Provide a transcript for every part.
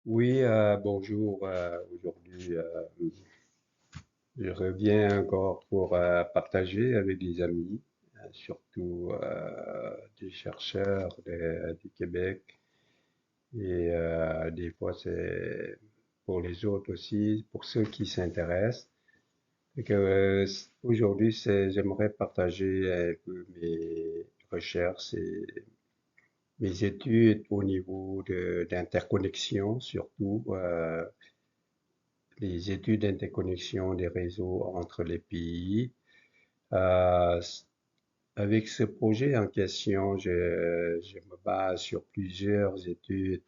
Oui, bonjour. Aujourd'hui, je reviens encore pour partager avec des amis, surtout des chercheurs du Québec. Et des fois, c'est pour les autres aussi, pour ceux qui s'intéressent. Et que, aujourd'hui, j'aimerais partager un peu mes recherches et mes études au niveau d'interconnexion, surtout. Les études d'interconnexion des réseaux entre les pays. Euh, Avec ce projet en question, je me base sur plusieurs études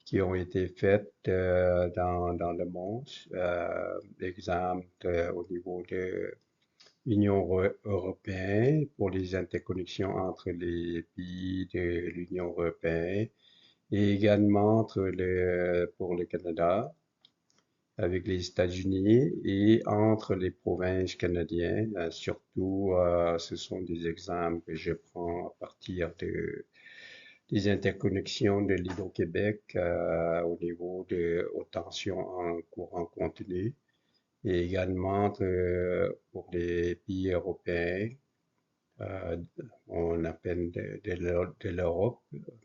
qui ont été faites dans le monde. Exemple, au niveau de l'Union européenne pour les interconnexions entre les pays de l'Union européenne et également pour le Canada avec les États-Unis et entre les provinces canadiennes. Surtout, ce sont des exemples que je prends à partir des interconnexions de l'Hydro-Québec au niveau de haute tension en courant continu et également pour les pays européens. euh, on appelle de l'Europe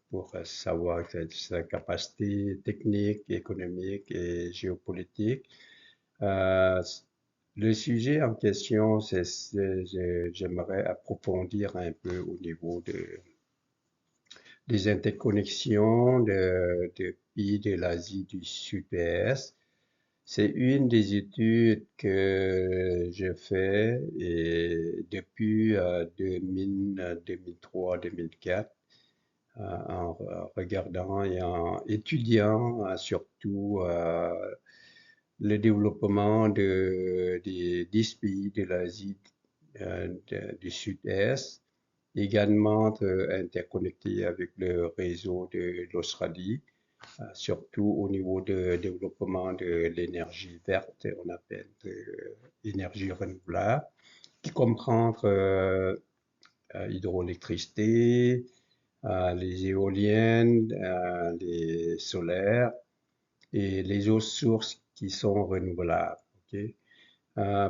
pour savoir sa capacité technique, économique et géopolitique. Euh, le sujet en question, j'aimerais approfondir un peu au niveau des interconnexions de pays de l'Asie du Sud-Est. C'est une des études que je fais et depuis 2003-2004 en regardant et en étudiant surtout le développement des 10 pays de l'Asie du Sud-Est, également interconnectés avec le réseau de l'Australie, surtout au niveau de développement de l'énergie verte, on appelle l'énergie renouvelable, qui comprend hydroélectricité, les éoliennes, les solaires et les autres sources qui sont renouvelables. Ok.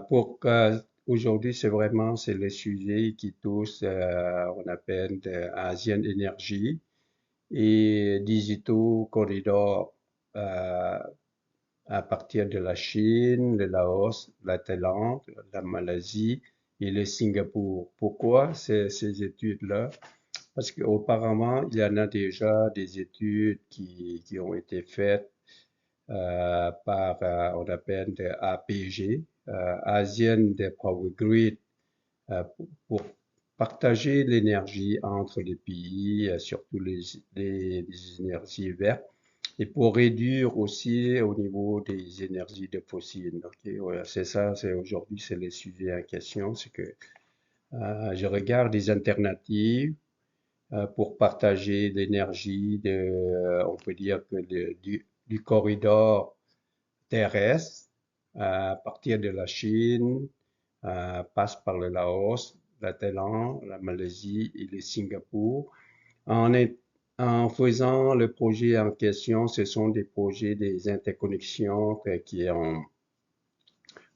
Pour aujourd'hui, c'est le sujet qui touche, on appelle Asian Energy et Digital Corridor euh, à partir de la Chine, le Laos, la Thaïlande, la Malaisie et le Singapour. Pourquoi ces études-là? Parce qu'auparavant, il y en a déjà des études qui ont été faites par, on appelle de APG, Asian Power Grid, pour partager l'énergie entre les pays, surtout les énergies vertes, et pour réduire aussi au niveau des énergies de fossiles. Ok, voilà, c'est ça, c'est aujourd'hui, c'est le sujet en question, c'est que je regarde des alternatives pour partager l'énergie on peut dire que du corridor terrestre à partir de la Chine, passe par le Laos, la Thaïlande, la Malaisie et le Singapour. En, en faisant le projet en question, ce sont des projets des interconnexions qui ont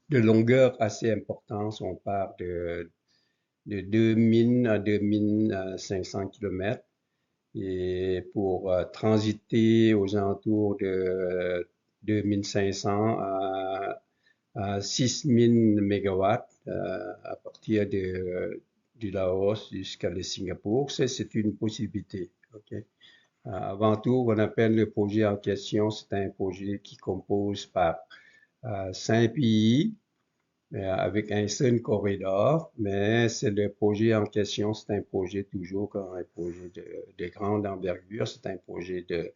de longueur assez importante. On part de 2000 à 2500 km et pour transiter aux alentours de 2500 à 6000 mégawatts à partir du Laos jusqu'à le Singapour. C'est une possibilité. Okay? Avant tout, on appelle le projet en question, c'est un projet qui compose par 5 pays avec un seul corridor, mais c'est le projet en question, c'est un projet toujours comme un projet de grande envergure, c'est un projet de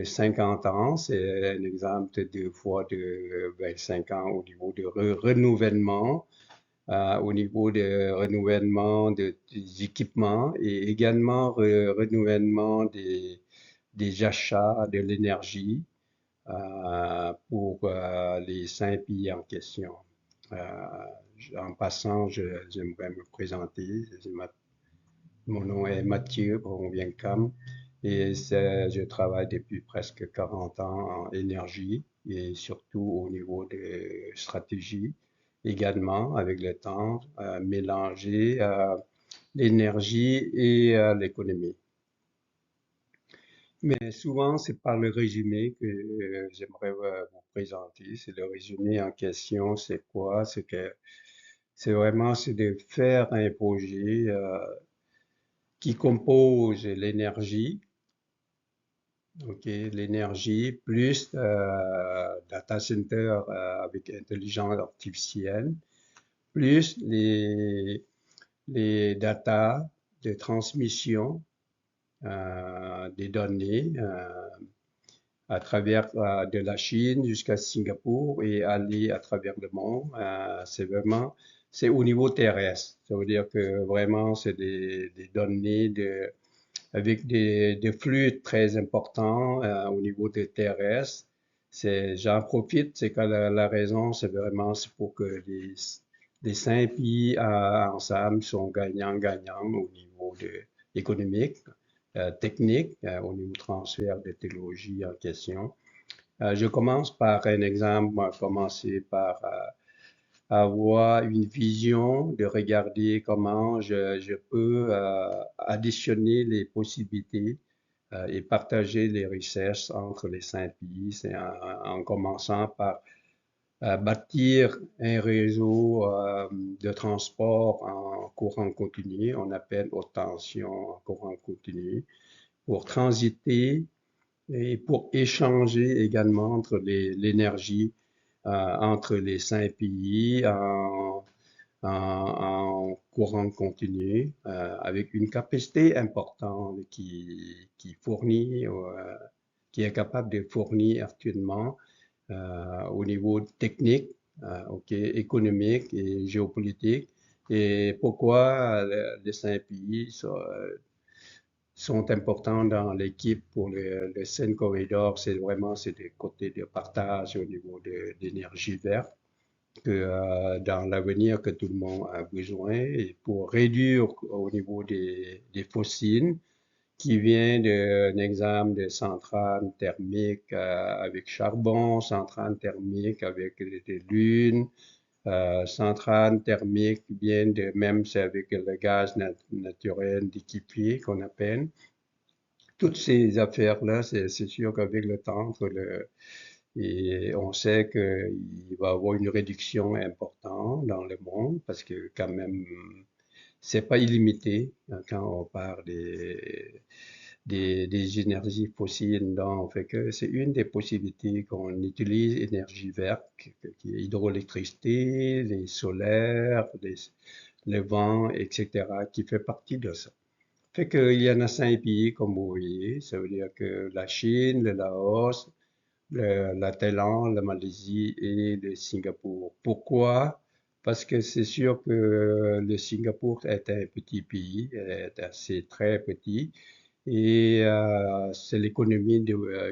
50 ans, c'est un exemple de 2 fois de 25 ans au niveau de renouvellement, au niveau de renouvellement des équipements et également renouvellement des achats de l'énergie pour les 5 pays en question. Euh, En passant, j'aimerais me présenter. Mon nom est Mathieu Bronviancam Et je travaille depuis presque 40 ans en énergie et surtout au niveau de stratégie, également avec le temps, mélanger l'énergie et l'économie. Mais souvent, c'est par le résumé que j'aimerais vous présenter. C'est le résumé en question, c'est quoi? C'est que c'est de faire un projet qui compose l'énergie, ok, l'énergie plus data center avec intelligence artificielle, plus les data de transmission des données à travers de la Chine jusqu'à Singapour et aller à travers le monde. C'est au niveau terrestre. Ça veut dire que vraiment, c'est des données avec des flux très importants au niveau des terrestres. J'en profite, c'est que la raison, c'est pour que les 5 pays ensemble sont gagnants-gagnants au niveau économique, technique, au niveau transfert de technologie en question. Je commence par un exemple, on va commencer par avoir une vision, de regarder comment je peux additionner les possibilités et partager les richesses entre les 5 pays. C'est en commençant par bâtir un réseau de transport en courant continu, on appelle haute tension en courant continu, pour transiter et pour échanger également entre l'énergie entre les 5 pays en courant continu avec une capacité importante qui fournit, qui est capable de fournir actuellement au niveau technique, ok, économique et géopolitique. Et pourquoi les 5 pays sont importants dans l'équipe pour le Seine Corridor, c'est des côtés de partage au niveau de l'énergie verte que dans l'avenir que tout le monde a besoin et pour réduire au niveau des fossiles qui vient d'un exemple de centrales thermiques avec charbon, centrales thermiques avec des lunes, centrales thermiques viennent de même c'est avec le gaz naturel liquéfié qu'on appelle. Toutes ces affaires-là, c'est sûr qu'avec le temps, et on sait qu'il va y avoir une réduction importante dans le monde parce que quand même, c'est pas illimité quand on parle des énergies fossiles. Donc, fait que c'est une des possibilités qu'on utilise énergie verte, qui est hydroélectricité, les solaires, le vent, etc., qui fait partie de ça. Fait qu'il y en a 5 pays, comme vous voyez. Ça veut dire que la Chine, le Laos, la Thaïlande, la Malaisie et le Singapour. Pourquoi? Parce que c'est sûr que le Singapour est un petit pays, est assez très petit, et c'est l'économie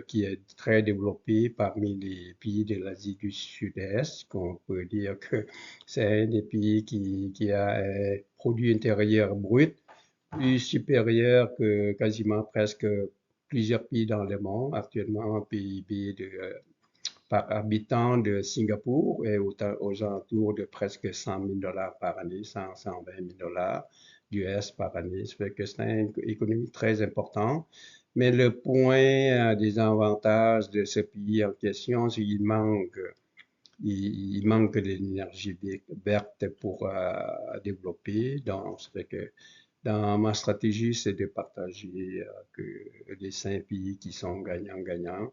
qui est très développée parmi les pays de l'Asie du Sud-Est, qu'on peut dire que c'est un des pays qui a un produit intérieur brut plus supérieur que quasiment presque plusieurs pays dans le monde. Actuellement, un PIB par habitant de Singapour est aux alentours de presque 100 000 dollars par année, 120 000 dollars US par année. Ça fait que c'est une économie très importante. Mais le point des avantages de ce pays en question, c'est qu'il manque de l'énergie verte pour développer. Donc, ça fait que dans ma stratégie, c'est de partager que les 5 pays qui sont gagnants-gagnants.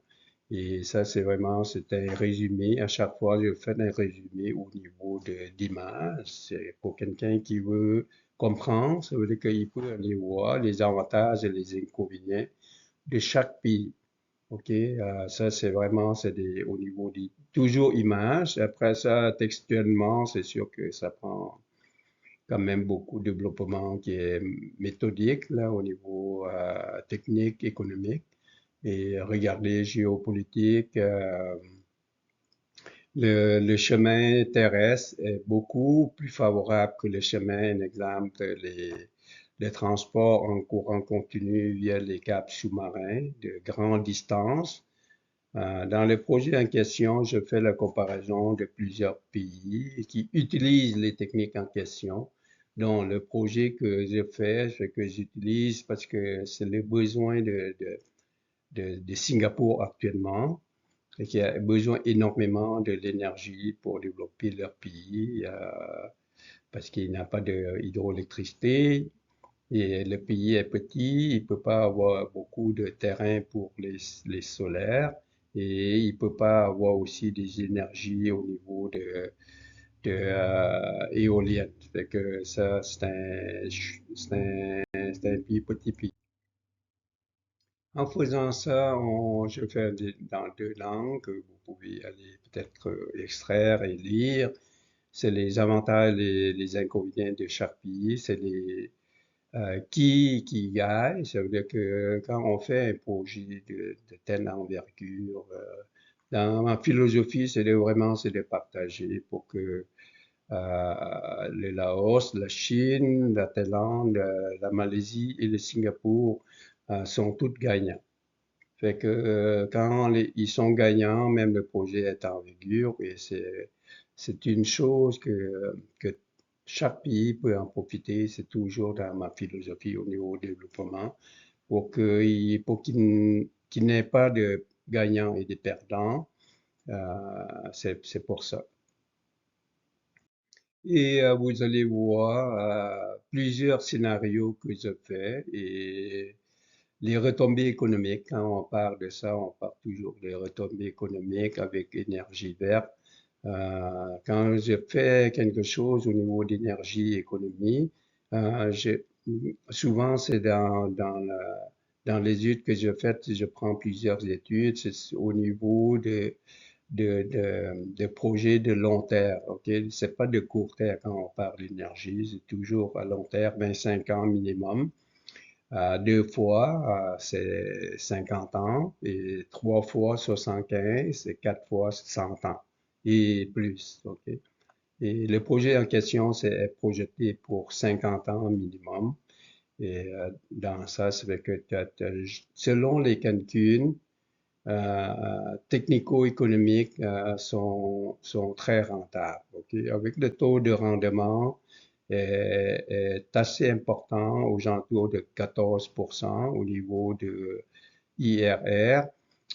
Et ça, c'est un résumé. À chaque fois, je fais un résumé au niveau d'image. C'est pour quelqu'un qui veut comprendre, ça veut dire qu'il peut aller voir les avantages et les inconvénients de chaque pays. OK? Ça, au niveau des, toujours images. Après ça, textuellement, c'est sûr que ça prend quand même beaucoup de développement qui est méthodique là au niveau technique, économique et regarder géopolitique. Le chemin terrestre est beaucoup plus favorable que le chemin, un exemple, le transport en courant continu via les câbles sous-marins de grande distance. Dans le projet en question, je fais la comparaison de plusieurs pays qui utilisent les techniques en question. Donc, le projet que je fais, ce que j'utilise parce que c'est le besoin de Singapour actuellement et qui a besoin énormément de l'énergie pour développer leur pays parce qu'il n'a pas d'hydroélectricité et le pays est petit, il peut pas avoir beaucoup de terrain pour les solaires et il peut pas avoir aussi des énergies au niveau de éoliennes. Fait que ça, c'est un petit pays. En faisant ça, je fais dans deux langues que vous pouvez aller peut-être extraire et lire. C'est les avantages et les inconvénients de chaque pays. C'est qui gagne. Ça veut dire que quand on fait un projet de telle envergure, dans ma philosophie, c'est de partager pour que le Laos, la Chine, la Thaïlande, la Malaisie et le Singapour sont toutes gagnants. Fait que quand ils sont gagnants, même le projet est en vigueur et c'est une chose que chaque pays peut en profiter. C'est toujours dans ma philosophie au niveau développement pour qu'il n'ait pas de gagnants et de perdants. C'est pour ça. Et vous allez voir plusieurs scénarios que je fais et les retombées économiques, quand on parle de ça, on parle toujours des retombées économiques avec énergie verte. Quand je fais quelque chose au niveau d'énergie et économie, euh, je- souvent c'est dans les études que je fais, je prends plusieurs études, c'est au niveau de projets de long terme. Ok, c'est pas de court terme quand on parle d'énergie, c'est toujours à long terme, 25 ans minimum. Deux fois, c'est 50 ans et trois fois 75 et quatre fois 100 ans et plus. Ok. Et le projet en question, c'est projeté pour 50 ans minimum. Et dans ça, c'est que selon les calculs technico-économiques, sont très rentables. Ok. Avec le taux de rendement est assez important, aux alentours de 14% au niveau de IRR.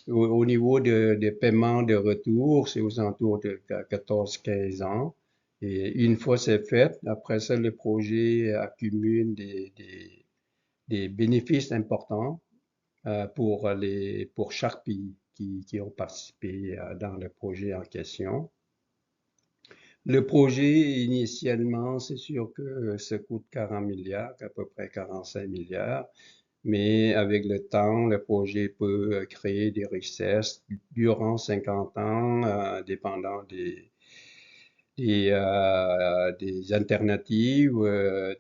Au niveau de paiement de retour, c'est aux alentours de 14-15 ans. Et une fois c'est fait, après ça, le projet accumule des bénéfices importants pour chaque pays qui ont participé dans le projet en question. Le projet, initialement, c'est sûr que ça coûte 40 milliards, à peu près 45 milliards, mais avec le temps, le projet peut créer des richesses durant 50 ans, dépendant des alternatives,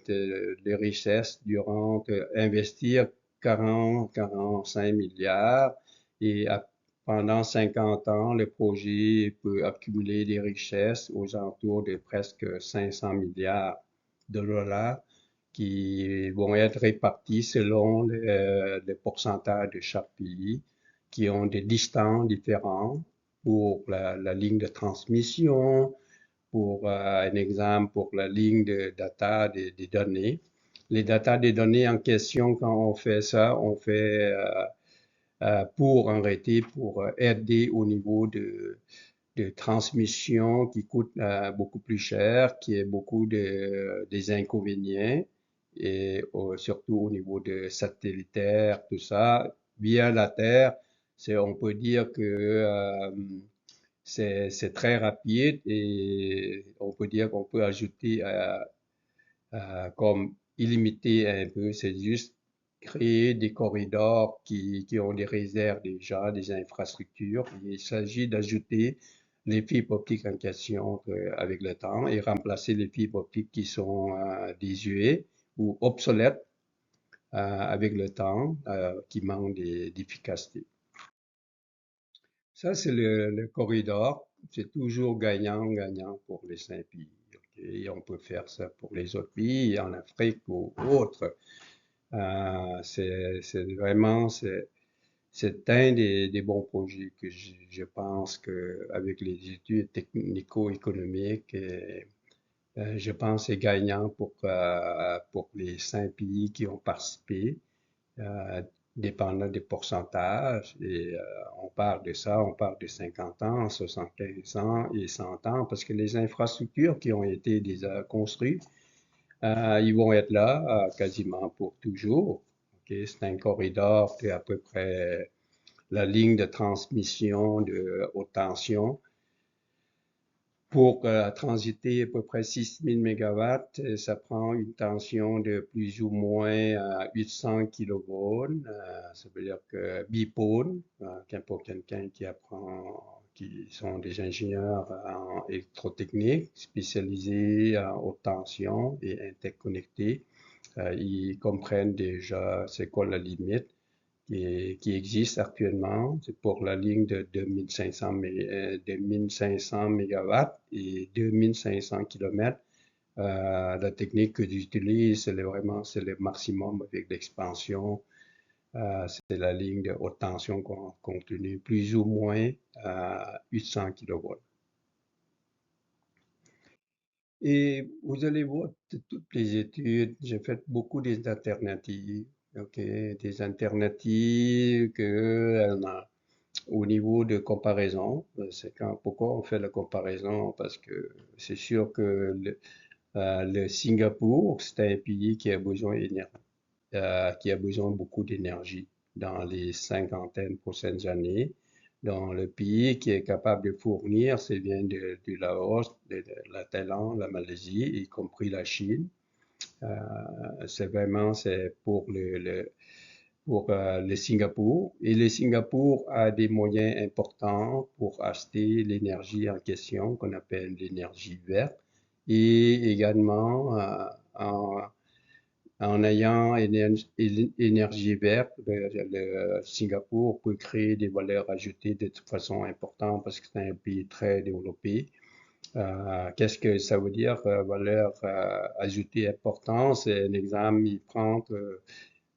des richesses durant investir 40-45 milliards et pendant 50 ans, le projet peut accumuler des richesses aux alentours de presque 500 milliards de dollars qui vont être répartis selon le pourcentage de chaque pays, qui ont des distances différentes pour la ligne de transmission, pour un exemple, pour la ligne de data des données. Les data des données en question, quand on fait ça, on fait pour arrêter, pour aider au niveau de transmission qui coûte beaucoup plus cher, qui est beaucoup des inconvénients, et surtout au niveau de satellitaire, tout ça, via la Terre, on peut dire que c'est très rapide et on peut dire qu'on peut ajouter comme illimité un peu, c'est juste créer des corridors qui ont des réserves déjà, des infrastructures. Il s'agit d'ajouter les fibres optiques en question avec le temps et remplacer les fibres optiques qui sont désuètes ou obsolètes avec le temps, qui manquent d'efficacité. Ça, c'est le corridor. C'est toujours gagnant-gagnant pour les cinq pays. Et on peut faire ça pour les autres pays, en Afrique ou autres. C'est vraiment, c'est un des bons projets que je pense qu'avec les études technico-économiques, je pense que c'est gagnant pour les 5 pays qui ont participé, euh, dépendant des pourcentages. Et on parle de ça, on parle de 50 ans, 75 ans et 100 ans, parce que les infrastructures qui ont été déjà construites, ils vont être là quasiment pour toujours. Ok, c'est un corridor de à peu près la ligne de transmission de haute tension pour transiter à peu près 6000 mégawatts. Ça prend une tension de plus ou moins 800 kilovolts. Ça veut dire que bipôle, pour quelqu'un qui apprend, qui sont des ingénieurs en électrotechnique spécialisés en haute tension et interconnectés. Ils comprennent déjà c'est quoi la limite qui existe actuellement. C'est pour la ligne de 2500 mégawatts et 2500 kilomètres. La technique que j'utilise, c'est le maximum avec l'expansion. C'est la ligne de haute tension contenue plus ou moins à 800 kilovolts. Et vous allez voir toutes les études, j'ai fait beaucoup des alternatives, ok, des alternatives au niveau de comparaison. Pourquoi on fait la comparaison? Parce que c'est sûr que le Singapour, c'est un pays qui a besoin beaucoup d'énergie dans les cinquantaines prochaines années. Dans le pays qui est capable de fournir, c'est bien du Laos, de la Thaïlande, la Malaisie, y compris la Chine. C'est pour le Singapour. Et le Singapour a des moyens importants pour acheter l'énergie en question, qu'on appelle l'énergie verte, et également en ayant énergie verte, le Singapour peut créer des valeurs ajoutées de toute façon importante parce que c'est un pays très développé. Qu'est-ce que ça veut dire, valeur ajoutée importante? C'est un exemple, il prend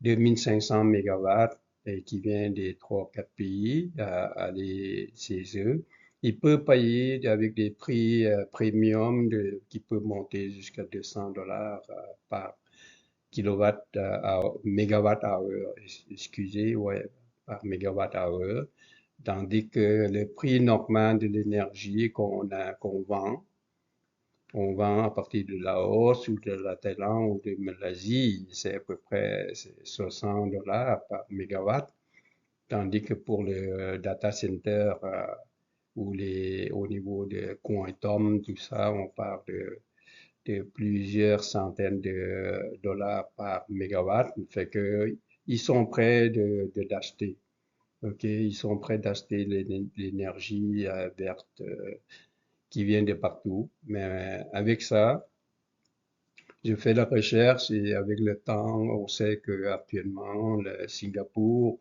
2500 mégawatts et qui vient des 3-4 pays à les CESE. Il peut payer avec des prix premium qui peuvent monter jusqu'à 200 dollars par mégawatt hour, excusez, ouais, par mégawatt hour. Tandis que le prix normal de l'énergie qu'on vend à partir de Laos ou de la Thaïlande ou de Malaisie, c'est à peu près 60 dollars par mégawatt. Tandis que pour le data center au niveau de quantum, tout ça, on parle de plusieurs centaines de dollars par mégawatt. Fait que ils sont prêts d'acheter. OK, ils sont prêts d'acheter l'énergie verte qui vient de partout. Mais avec ça, je fais la recherche et avec le temps, on sait que actuellement, le Singapour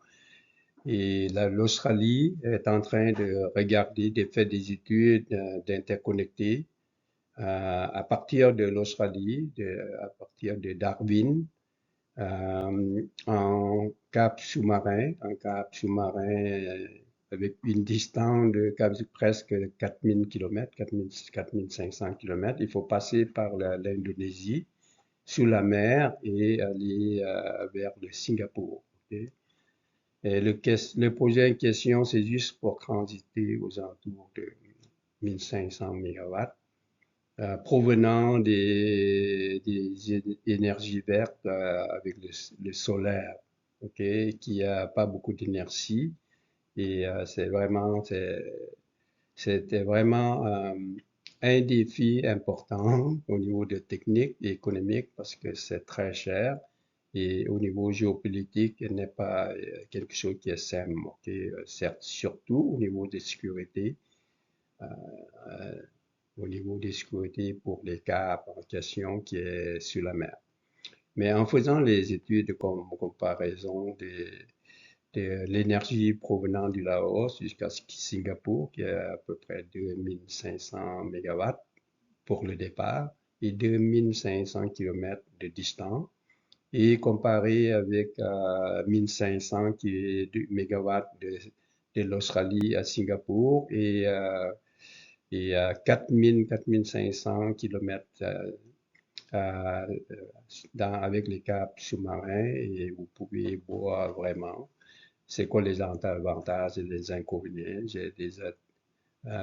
et l'Australie est en train de regarder, de faire des études d'interconnecter à partir de l'Australie, à partir de Darwin, un cap sous-marin avec une distance de presque 4000 km, 4500 km. Il faut passer par l'Indonésie, sous la mer et aller vers le Singapour. Ok. Et le projet en question, c'est juste pour transiter aux alentours de 1500 mégawatts provenant des énergies vertes avec le solaire, ok, qui a pas beaucoup d'énergie et c'était vraiment un défi important au niveau de technique et économique parce que c'est très cher et au niveau géopolitique, il n'est pas quelque chose qui est simple, ok, certes, surtout au niveau de sécurité. Euh, Au niveau des sécurités pour les cas en question qui est sur la mer. Mais en faisant les études comme comparaison de l'énergie provenant du Laos jusqu'à Singapour, qui est à peu près 2500 mégawatts pour le départ, et 2500 km de distance. Et comparé avec 1500 mégawatts de l'Australie à Singapour et 4500 km avec les câbles sous-marins et vous pouvez voir vraiment c'est quoi les avantages et les inconvénients. J'ai déjà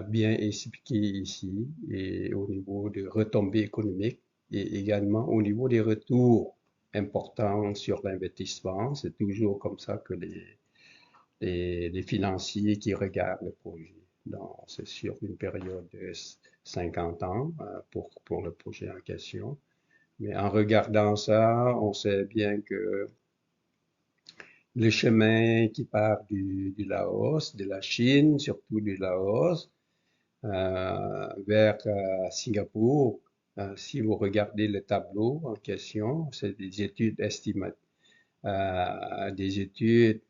bien expliqué ici et au niveau de retombées économiques et également au niveau des retours importants sur l'investissement. C'est toujours comme ça que les financiers qui regardent le projet. Donc, c'est sur une période de 50 ans pour le projet en question. Mais en regardant ça, on sait bien que le chemin qui part du Laos, de la Chine, surtout du Laos, vers Singapour, si vous regardez le tableau en question, c'est des études estimatives, des études,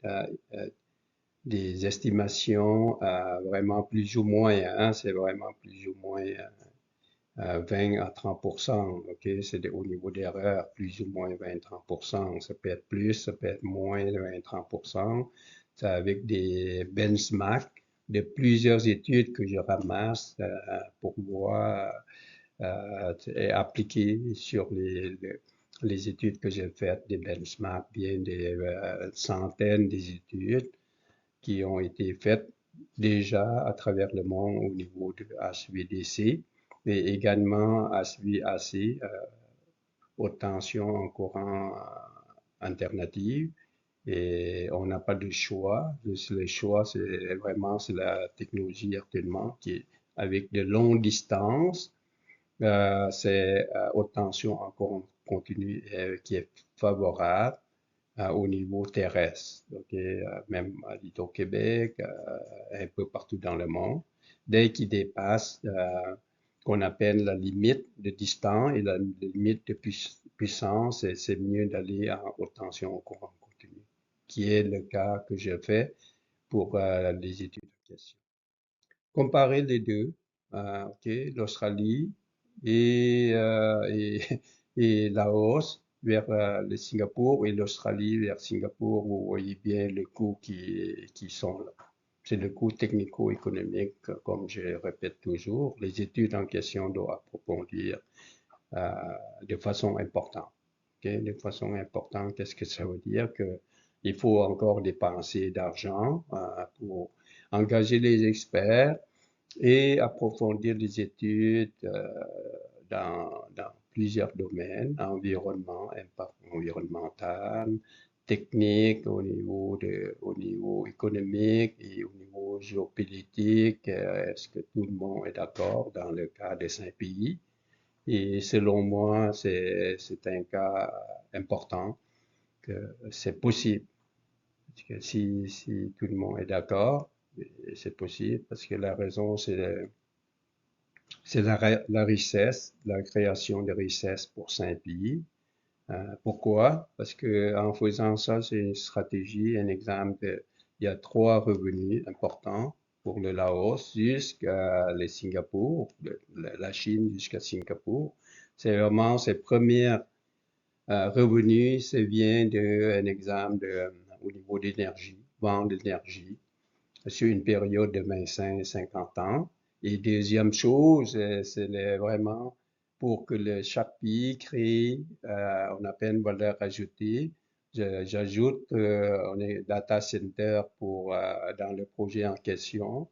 des estimations vraiment plus ou moins, hein, c'est vraiment plus ou moins 20 à 30%, ok, c'est au niveau d'erreur, plus ou moins 20-30%, ça peut être plus, ça peut être moins de 20-30%, c'est avec des benchmarks de plusieurs études que je ramasse pour voir et appliquer sur les études que j'ai faites, des benchmarks, bien des centaines d'études qui ont été faites déjà à travers le monde au niveau de HVDC et également HVAC, haute tension en courant alternatif. Et on n'a pas de choix. Le choix, c'est vraiment c'est la technologie actuellement qui est avec de longues distances. C'est haute tension en courant continu qui est favorable au niveau terrestre, okay? Même à l'Hydro-Québec, un peu partout dans le monde. Dès qu'il dépasse qu'on appelle la limite de distance et la limite de puissance, c'est mieux d'aller en haute tension au courant continu, qui est le cas que j'ai fait pour les études en question. Comparer les deux, ok, l'Australie et et Laos vers le Singapour et l'Australie vers Singapour, vous voyez bien le coût qui sont là. C'est le coût technico-économique, comme je répète toujours. Les études en question doivent approfondir euh, de façon importante. Okay? De façon importante, qu'est-ce que ça veut dire? Que il faut encore dépenser d'argent pour engager les experts et approfondir les études dans plusieurs domaines, environnement, impact environnemental, technique, au niveau économique et au niveau géopolitique. Est-ce que tout le monde est d'accord dans le cas de 5 pays? Et selon moi, c'est un cas important que c'est possible. Parce que si tout le monde est d'accord, c'est possible parce que la raison, c'est la richesse, la création de richesse pour Saint-Pays. Pourquoi? Parce que en faisant ça, c'est une stratégie, un exemple. Il y a 3 revenus importants pour le Laos jusqu'à le Singapour, la Chine jusqu'à Singapour. C'est vraiment ces premiers revenus, ça vient d'un exemple au niveau d'énergie, vente d'énergie sur une période de 25-50 ans. Et deuxième chose, c'est vraiment pour que chaque pays crée, on appelle une valeur ajoutée. J'ajoute, on est data center dans le projet en question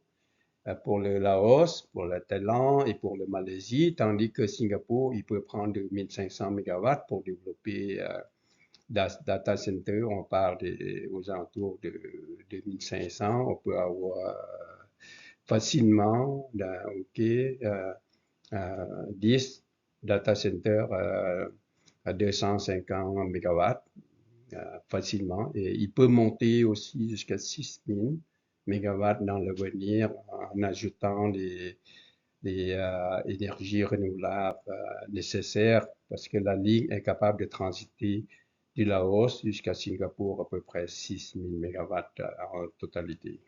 pour le Laos, pour la Thaïlande et pour le Malaisie, tandis que Singapour, il peut prendre 1500 mégawatts pour développer data center, on parle aux alentours de 2500, on peut avoir facilement OK, 10 data centers à 250 mégawatts facilement. Et il peut monter aussi jusqu'à 6000 mégawatts dans l'avenir en ajoutant les énergies renouvelables nécessaires parce que la ligne est capable de transiter du Laos jusqu'à Singapour à peu près 6000 mégawatts en totalité.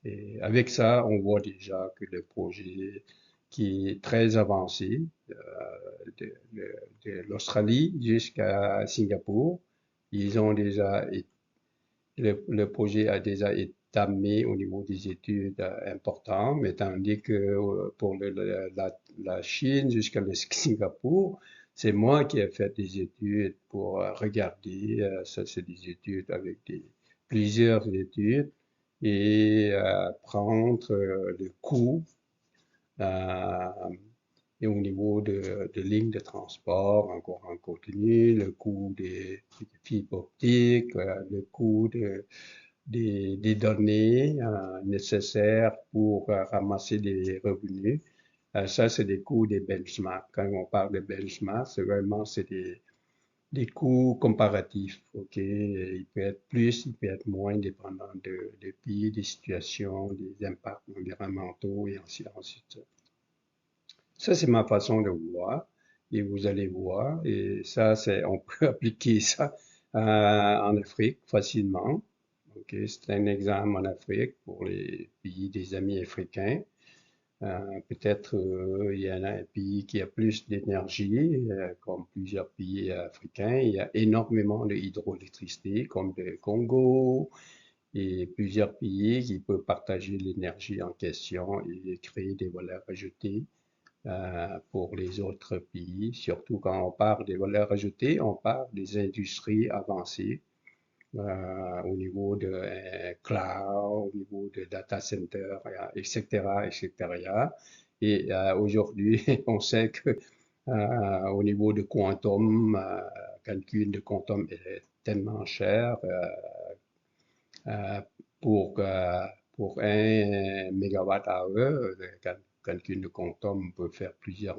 Et avec ça, on voit déjà que le projet qui est très avancé, de, de l'Australie jusqu'à Singapour. Ils ont déjà, le projet a déjà étamé au niveau des études importantes, mais tandis que pour la Chine jusqu'à le Singapour, c'est moi qui ai fait des études pour regarder, ça c'est des études avec plusieurs études, et prendre le coût euh, et au niveau de lignes de transport encore en continu, le coût des fibres optiques, le coût des données nécessaires pour ramasser des revenus. Ça, c'est des coûts des benchmarks. Quand on parle de benchmarks, c'est vraiment des coûts comparatifs. Ok, il peut être plus, il peut être moins, dépendant des pays, des situations, des impacts environnementaux et ainsi de suite. Ça, c'est ma façon de voir. Et vous allez voir. Et ça, on peut appliquer ça en Afrique facilement. Ok, c'est un exemple en Afrique pour les pays des amis africains. Peut-être il y en a un pays qui a plus d'énergie, comme plusieurs pays africains. Il y a énormément de hydroélectricité, comme le Congo, et plusieurs pays qui peuvent partager l'énergie en question et créer des valeurs ajoutées pour les autres pays. Surtout quand on parle des valeurs ajoutées, on parle des industries avancées au niveau de cloud, au niveau de data center, etc., etc. Et aujourd'hui, on sait que au niveau de quantum, calcul de quantum est tellement cher euh, pour, euh, pour un mégawatt heure, le calcul de quantum peut faire plusieurs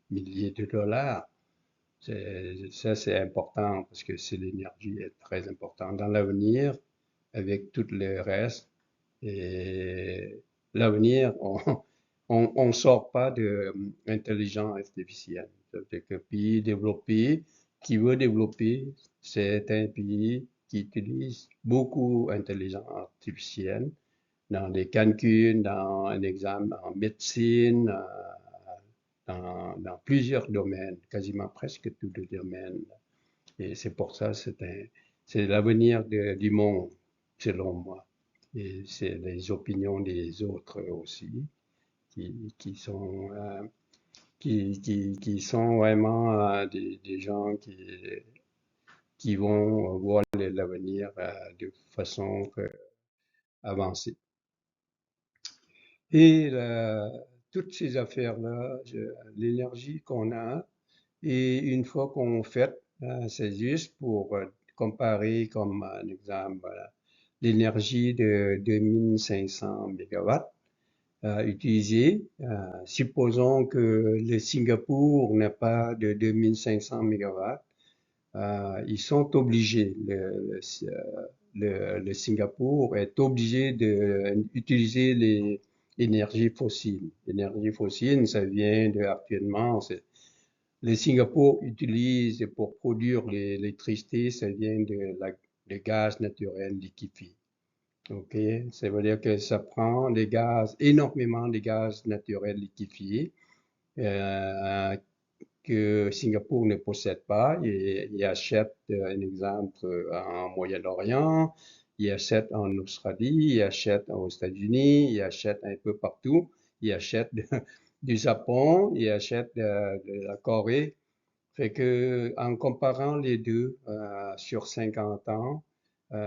milliers de dollars. Ça, c'est important parce que c'est l'énergie est très importante dans l'avenir avec tout le reste. Et l'avenir, on sort pas de l'intelligence artificielle. C'est que pays développé qui veut développer, c'est un pays qui utilise beaucoup d'intelligence artificielle dans des calculs, dans un examen en médecine, dans plusieurs domaines, quasiment presque tous les domaines. Et c'est pour ça, c'est l'avenir du monde, selon moi. Et c'est les opinions des autres aussi qui sont, qui sont vraiment des gens qui vont voir l'avenir de façon avancée. Et toutes ces affaires-là, l'énergie qu'on a, et une fois qu'on fait, c'est juste pour comparer comme un exemple, l'énergie de 2500 mégawatts utilisée. Supposons que le Singapour n'a pas de 2500 mégawatts. Ils sont obligés, le Singapour est obligé d'utiliser les énergies fossiles. L'énergie fossile, ça vient de, actuellement, le Singapour utilise pour produire l'électricité, ça vient de gaz naturel liquéfié. OK? Ça veut dire que ça prend des gaz, énormément de gaz naturels liquéfiés, euh, que Singapour ne possède pas. Il achète, un exemple, en Moyen-Orient, il achète en Australie, il achète aux États-Unis, il achète un peu partout. Il achète du Japon, il achète de la Corée. Fait que, en comparant les deux sur 50 ans,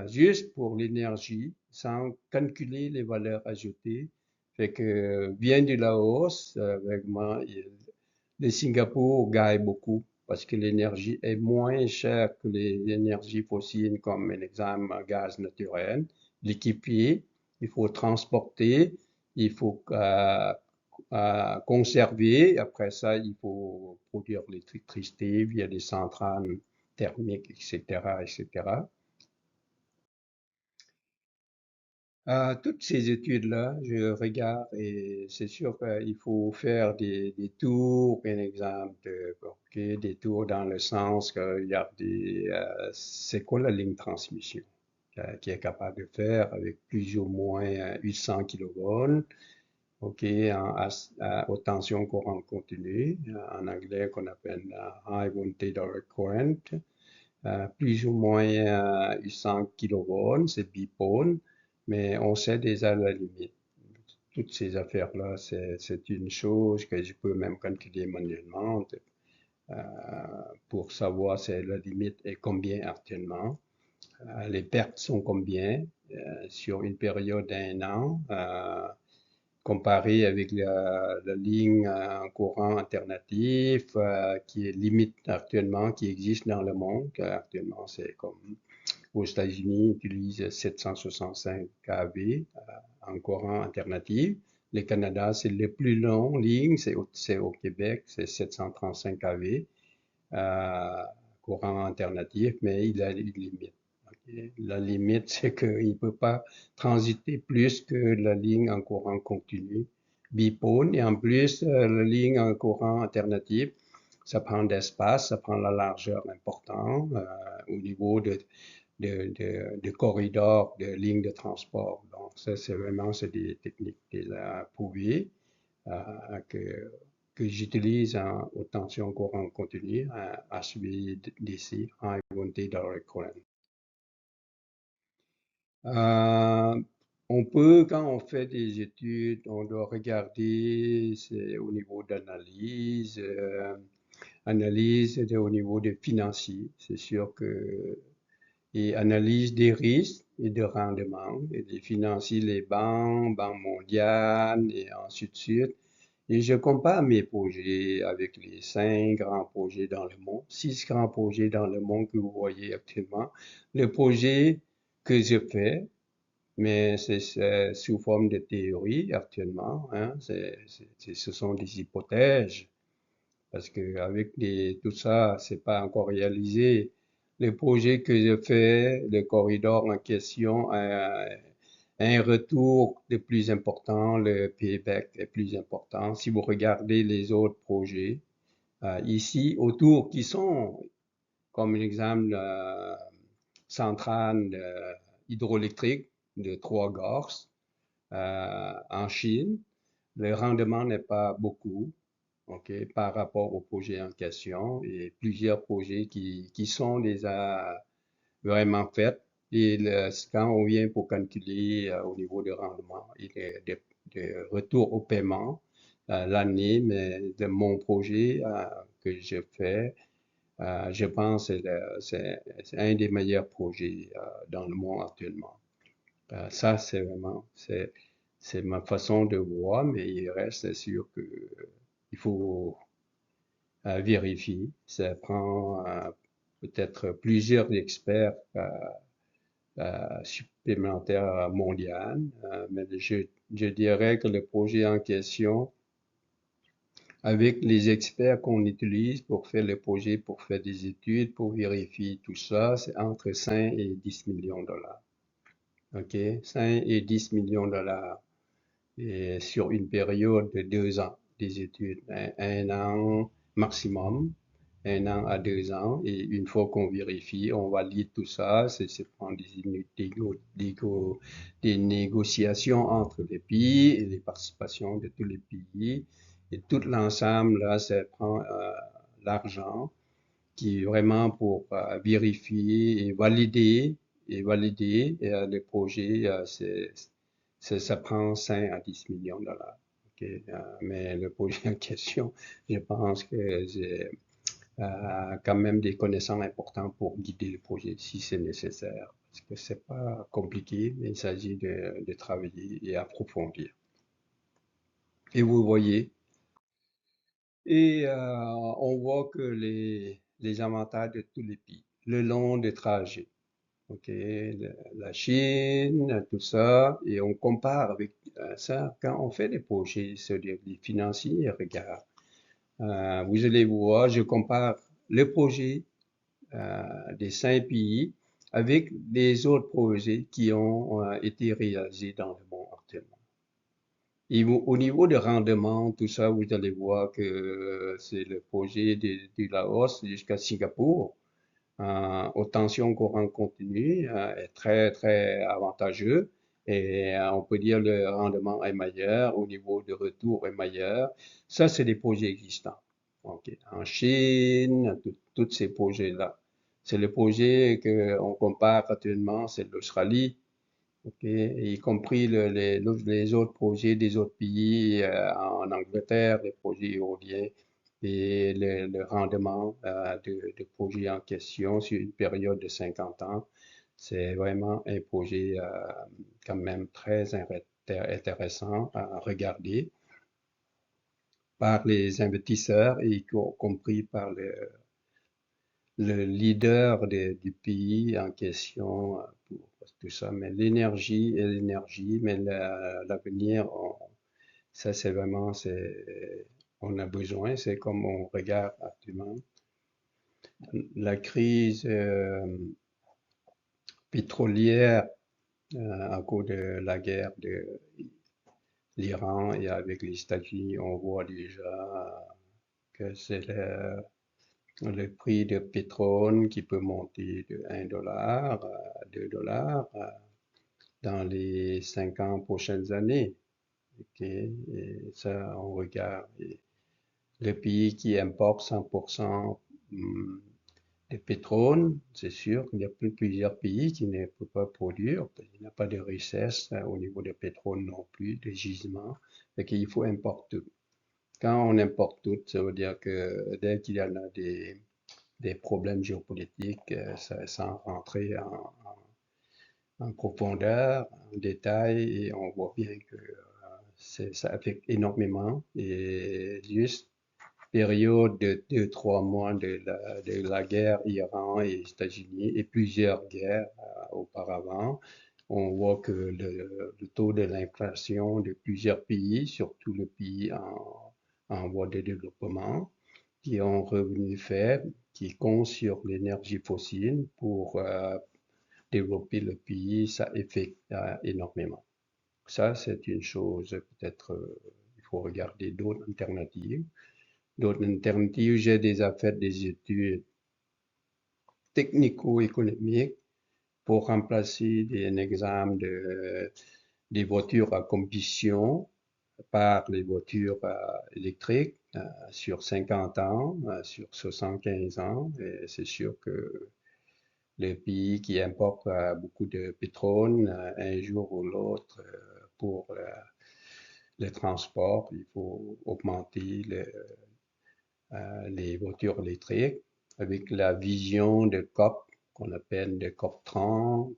juste pour l'énergie, sans calculer les valeurs ajoutées, fait que vient de la hausse, vraiment, le Singapour gagne beaucoup parce que l'énergie est moins chère que les énergies fossiles, comme un exemple gaz naturel, liquéfié. Il faut transporter, il faut conserver. Après ça, il faut produire l'électricité via des centrales thermiques, etc., etc. Toutes ces études-là, je regarde et c'est sûr qu'il faut faire des tours, un exemple, ok, des tours dans le sens que regarder c'est quoi la ligne de transmission qui est capable de faire avec plus ou moins 800 kV. OK, aux tensions courant continu, en anglais qu'on appelle high voltage direct current, plus ou moins 100 kV, c'est bipôle, mais on sait déjà la limite. Toutes ces affaires-là, c'est une chose que je peux même calculer manuellement euh, pour savoir si la limite est combien actuellement. Les pertes sont combien sur une période d'un an. Comparé avec la ligne en courant alternatif qui est limite actuellement, qui existe dans le monde. Actuellement, c'est comme aux États-Unis, ils utilisent 765 kV en courant alternatif. Le Canada, c'est le plus long ligne, c'est au Québec, c'est 735 kV euh, courant alternatif, mais il a une limite. Okay. La limite, c'est qu'il ne peut pas transiter plus que la ligne en courant continu bipôle. Et en plus, la ligne en courant alternatif, ça prend d'espace, ça prend la largeur importante au niveau de corridors, de lignes de transport. Donc, ça, c'est vraiment c'est des techniques déjà prouvées que, que j'utilise aux tensions courant continu, HVDC, High Voltage Direct Current. Euh, on peut, quand on fait des études, on doit regarder c'est au niveau d'analyse, analyse au niveau des financiers. C'est sûr que et analyse des risques et de rendement et des financiers, les banques, Banque mondiale et ainsi de suite. Et je compare mes projets avec les 5 grands projets dans le monde, 6 grands projets dans le monde que vous voyez actuellement. Le projet que je fais, mais c'est sous forme de théorie actuellement, hein, ce sont des hypothèses, parce que avec tout ça, c'est pas encore réalisé. Le projet que je fais, le corridor en question, un retour de plus important, le payback est plus important. Si vous regardez les autres projets, ici, autour, qui sont, comme exemple, centrale hydroélectrique de Trois-Gorges en Chine, le rendement n'est pas beaucoup, OK, par rapport au projet en question et plusieurs projets qui sont déjà vraiment faits. Et quand on vient pour calculer au niveau de rendement et de retour au paiement l'année, mais de mon projet que je fais, je pense que c'est un des meilleurs projets dans le monde actuellement. Ça, c'est vraiment, c'est ma façon de voir, mais il reste c'est sûr que il faut vérifier. Ça prend peut-être plusieurs experts supplémentaires mondiaux, mais je dirais que le projet en question, avec les experts qu'on utilise pour faire le projet, pour faire des études, pour vérifier tout ça, c'est entre 5 et 10 millions de dollars. OK? 5 et 10 millions de dollars et sur une période de 2 ans des études, un an maximum, 1 an à 2 ans. Et une fois qu'on vérifie, on valide tout ça, c'est prendre des négociations entre les pays et les participations de tous les pays. Et tout l'ensemble, là, ça prend l'argent qui est vraiment pour vérifier et valider le projet. Ça prend 5 à 10 millions de dollars. Okay? Mais le projet en question, je pense que j'ai quand même des connaissances importantes pour guider le projet si c'est nécessaire. Parce que c'est pas compliqué, mais il s'agit de travailler et approfondir. Et vous voyez, et on voit que les avantages de tous les pays, le long des trajets, ok, la Chine, tout ça, et on compare avec ça quand on fait des projets, c'est-à-dire les financiers, regarde, vous allez voir, je compare le projet des 5 pays avec les autres projets qui ont été réalisés dans le monde actuellement. Et au niveau de rendement, tout ça, vous allez voir que c'est le projet du Laos jusqu'à Singapour. Aux tensions courant continu est très, très avantageux et on peut dire le rendement est meilleur, au niveau de retour est meilleur. Ça, c'est des projets existants. Ok. En Chine, tous ces projets-là. C'est le projet qu'on compare actuellement, c'est l'Australie, ok, y compris les autres projets des autres pays, en Angleterre, les projets éoliens et le rendement de projets en question sur une période de 50 ans. C'est vraiment un projet quand même très intéressant à regarder par les investisseurs et y compris par le leader du pays en question pour tout ça. Mais l'énergie et l'énergie, mais l'avenir, ça c'est vraiment, on a besoin, c'est comme on regarde actuellement. La crise pétrolière à cause de la guerre de l'Iran et avec les États-Unis, on voit déjà que c'est le prix de pétrole qui peut monter de 1 dollar à 2 dollars dans les 50 prochaines années. Ok. Et ça, on regarde. Et le pays qui importe 100% de pétrole, c'est sûr qu'il y a plusieurs pays qui ne peuvent pas produire. Il n'y a pas de richesse au niveau du pétrole non plus, de gisements. Et qu'il faut importer tout. Quand on importe tout, ça veut dire que dès qu'il y en a des problèmes géopolitiques, sans rentrer en profondeur, en détail, et on voit bien que ça affecte énormément. Et juste période de 2, 3 mois de la guerre Iran et États-Unis et plusieurs guerres auparavant, on voit que le taux de l'inflation de plusieurs pays, surtout le pays en voie de développement, qui ont revenu faible, qui comptent sur l'énergie fossile pour développer le pays, ça affecte énormément. Ça, c'est une chose, peut-être, il faut regarder d'autres alternatives. D'autres alternatives, j'ai déjà fait des études technico-économiques pour remplacer un examen des voitures à combustion par les voitures électriques sur 50 ans, sur 75 ans. Et c'est sûr que les pays qui importent beaucoup de pétrole, un jour ou l'autre, pour le transport, il faut augmenter les voitures électriques avec la vision de COP, qu'on appelle de COP 30,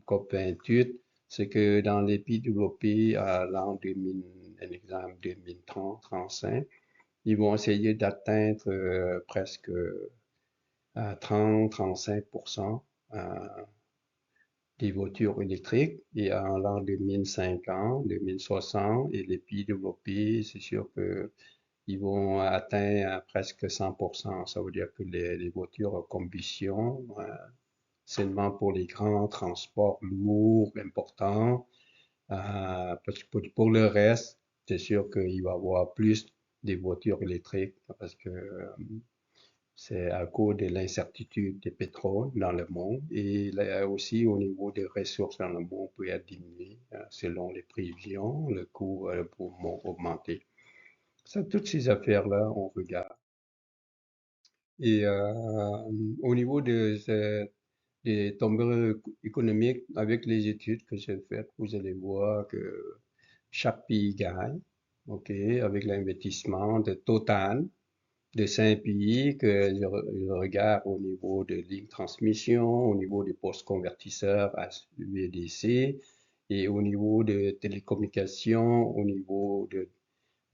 COP 28, c'est que dans les pays développés à l'an 2000, un exemple 2030-35, ils vont essayer d'atteindre presque 30-35% des voitures électriques et en l'an 2050, 2060 et les pays développés, c'est sûr que ils vont atteindre presque 100%. Ça veut dire que les voitures à combustion, seulement pour les grands transports lourds, importants, parce que pour le reste, c'est sûr qu'il va y avoir plus des voitures électriques parce que c'est à cause de l'incertitude des pétroles dans le monde et là aussi au niveau des ressources dans le monde peut être diminué selon les prévisions, le coût peut augmenter. Ça, toutes ces affaires-là, on regarde. Et au niveau des tombées économiques, avec les études que j'ai faites, vous allez voir que chaque pays gagne, ok, avec l'investissement de Total, de 5 pays que je regarde au niveau de lignes transmission, au niveau des postes convertisseurs à UEDC et au niveau de télécommunications, au niveau de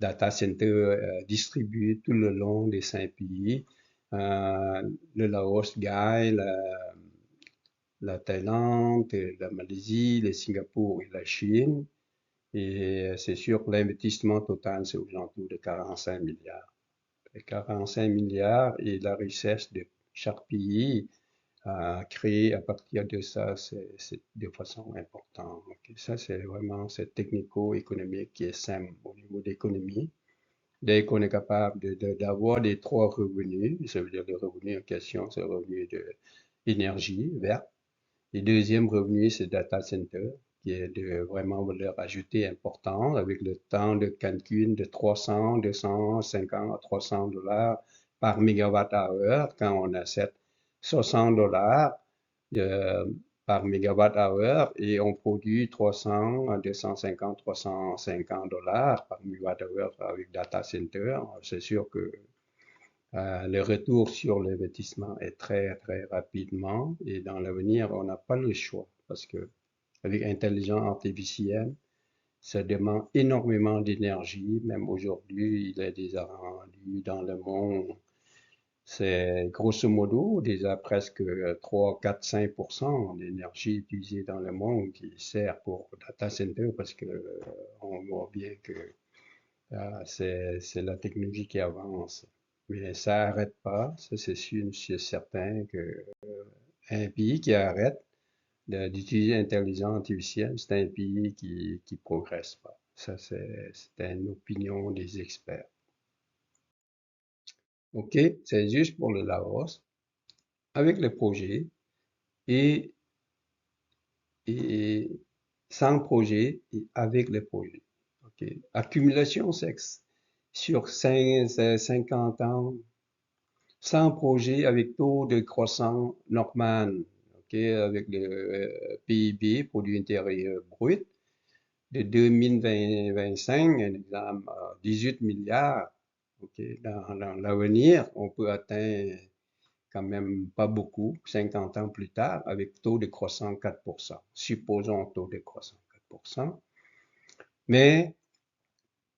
data center distribués tout le long des 5 pays. Le Laos gagne, la Thaïlande, la Malaisie, le Singapour et la Chine. Et c'est sûr que l'investissement total, c'est aux alentours de 45 milliards. Et 45 milliards et la richesse de chaque pays créée à partir de ça, c'est de façon importante. Donc, ça, c'est vraiment cette technico-économique qui est simple au niveau d'économie. Dès qu'on est capable d'avoir des trois revenus, ça veut dire le revenu en question, c'est le revenu de l'énergie verte. Et deuxième revenu, c'est data center, qui est de vraiment valeur ajoutée importante, avec le temps de calcul de 300, 250 à 300 dollars par mégawatt-heure quand on achète 60 dollars euh, par mégawatt-heure et on produit 300 à 250, 350 dollars par mégawatt-heure avec data center. C'est sûr que le retour sur l'investissement est très, très rapidement et dans l'avenir, on n'a pas le choix parce que avec l'intelligence artificielle, ça demande énormément d'énergie. Même aujourd'hui, il y a des rendus dans le monde. C'est grosso modo déjà presque 3, 4, 5% d'énergie utilisée dans le monde qui sert pour data center parce que on voit bien que c'est la technologie qui avance. Mais ça n'arrête pas, ça c'est sûr, c'est certain que un pays qui arrête d'utiliser l'intelligence artificielle, c'est un pays qui progresse pas. Ça, c'est une opinion des experts. OK, c'est juste pour le Laos, avec le projet et, et sans projet et avec le projet. OK. Accumulation sexe sur 50 ans, sans projet avec taux de croissance normal, OK, avec le PIB, produit intérieur brut, de 2025, un exemple, 18 milliards. OK, dans l'avenir, on peut atteindre quand même pas beaucoup, 50 ans plus tard, avec taux de croissance 4%. Supposons taux de croissance 4%. Mais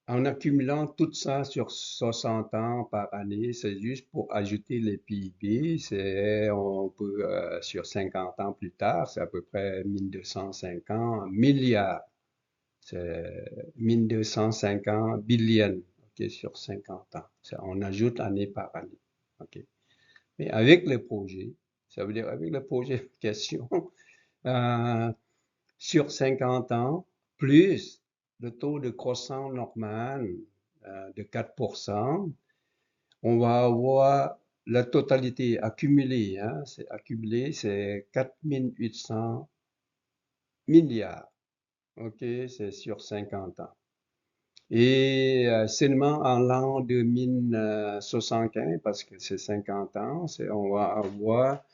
en accumulant tout ça sur 60 ans par année, c'est juste pour ajouter les PIB. On peut, sur 50 ans plus tard, c'est à peu près 1250 milliards. C'est 1250 billions, OK, sur 50 ans. On ajoute année par année. OK. Mais avec le projet, ça veut dire avec le projet en question, euh, sur 50 ans, plus le taux de croissance normal de 4%, on va avoir la totalité accumulée, hein, c'est accumulé, c'est 4800 milliards. OK, c'est sur 50 ans. Et seulement en l'an 2075, parce que c'est 50 ans, on va avoir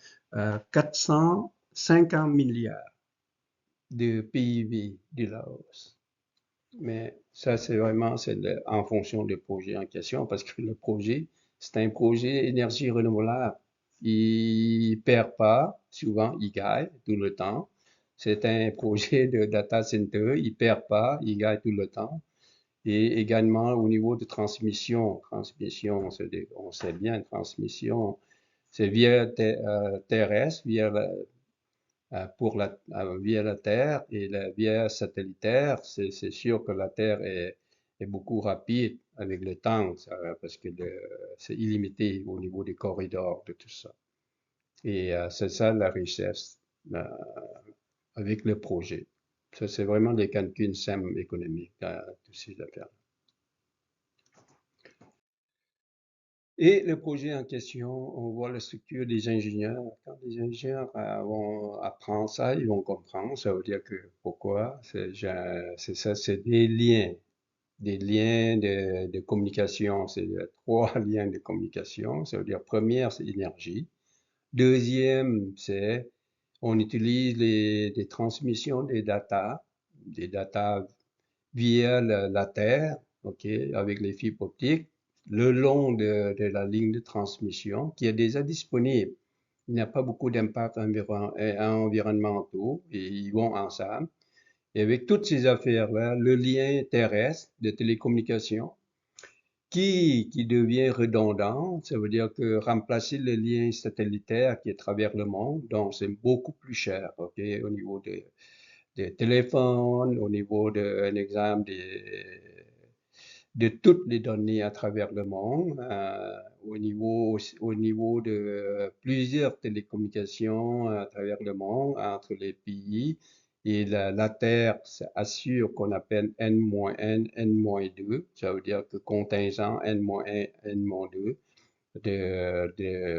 450 milliards de PIB du Laos. Mais ça, c'est vraiment en fonction du projet en question, parce que le projet, c'est un projet énergie renouvelable. Il perd pas, souvent il gagne tout le temps. C'est un projet de data center, il perd pas, il gagne tout le temps. Et également au niveau de transmission, on sait bien, transmission, c'est via terrestre, via la Terre et via satellitaire. C'est sûr que la Terre est beaucoup rapide avec le temps, parce que c'est illimité au niveau des corridors de tout ça. Et c'est ça la richesse euh, avec le projet. Ça, c'est vraiment des calculs simples économiques, toutes ces affaires. Et le projet en question, on voit la structure des ingénieurs. Quand les ingénieurs vont apprendre ça, ils vont comprendre. Ça veut dire que pourquoi? C'est ça, c'est des liens de communication. C'est trois liens de communication. Ça veut dire première, c'est l'énergie. Deuxième, c'est on utilise les transmissions des datas via la terre, ok, avec les fibres optiques, le long de la ligne de transmission qui est déjà disponible. Il n'y a pas beaucoup d'impacts environnementaux et ils vont ensemble. Et avec toutes ces affaires-là, le lien terrestre de télécommunication qui devient redondant, ça veut dire que remplacer le lien satellitaire qui est à travers le monde, donc c'est beaucoup plus cher, ok, au niveau des téléphones, au niveau un exemple de toutes les données à travers le monde, au niveau de plusieurs télécommunications à travers le monde, entre les pays. Et la Terre assure qu'on appelle N-1, N-2, ça veut dire que contingent N-1, N-2,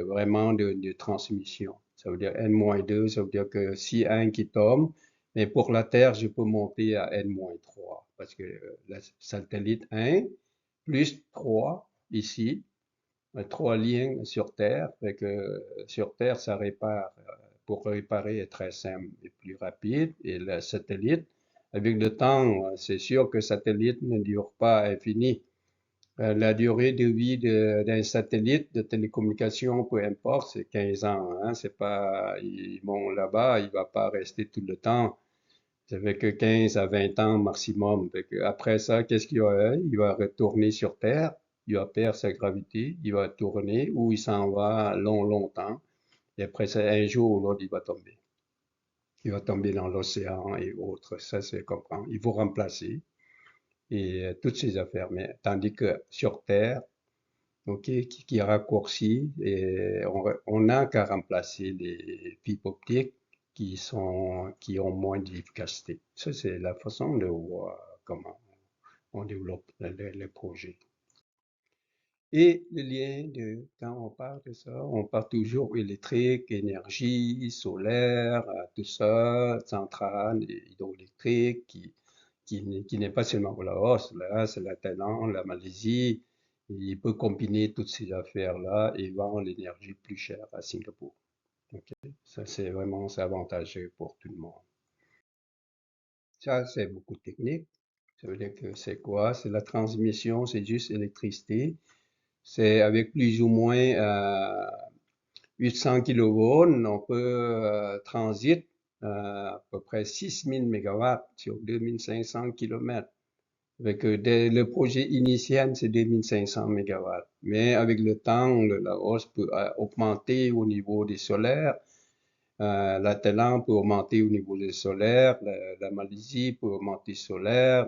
vraiment de transmission. Ça veut dire N-2, ça veut dire que si un qui tombe, Mais pour la Terre, je peux monter à N-3 parce que le satellite 1 plus 3 ici, 3 liens sur Terre, fait que sur Terre, ça répare. Pour réparer est très simple et plus rapide. Et le satellite, avec le temps, c'est sûr que le satellite ne dure pas infini. La durée de vie d'un satellite de télécommunication, peu importe, c'est 15 ans. Hein, c'est pas, bon, là-bas, il va pas rester tout le temps. Ça fait que 15 à 20 ans maximum. Fait que après ça, qu'est-ce qu'il va faire? Il va retourner sur Terre, il va perdre sa gravité, il va tourner ou il s'en va longtemps. Et après ça, un jour ou l'autre, il va tomber. Il va tomber dans l'océan et autres. Ça, c'est comprendre. Il faut remplacer et toutes ces affaires. Mais tandis que sur Terre, ok, qui raccourcit et on n'a qu'à remplacer les fibres optiques qui ont moins d'efficacité. Ça, c'est la façon de voir comment on développe le projet. Et le lien quand on parle de ça, on parle toujours électrique, énergie, solaire, tout ça, centrale, hydroélectrique, qui n'est pas seulement pour la hausse, là, c'est la Thaïlande, la Malaisie. Il peut combiner toutes ces affaires-là et vendre l'énergie plus chère à Singapour. Ok. Ça, c'est vraiment c'est avantageux pour tout le monde. Ça, c'est beaucoup de technique. Ça veut dire que c'est quoi? C'est la transmission, c'est juste électricité. C'est avec plus ou moins 800 kilovolts, on peut transit à peu près 6000 mégawatts sur 2500 kilomètres. Avec, le projet initial, c'est 2500 mégawatts. Mais avec le temps, la hausse peut augmenter au niveau des solaires. La Thaïlande peut augmenter au niveau des solaires. La Malaisie peut augmenter solaire.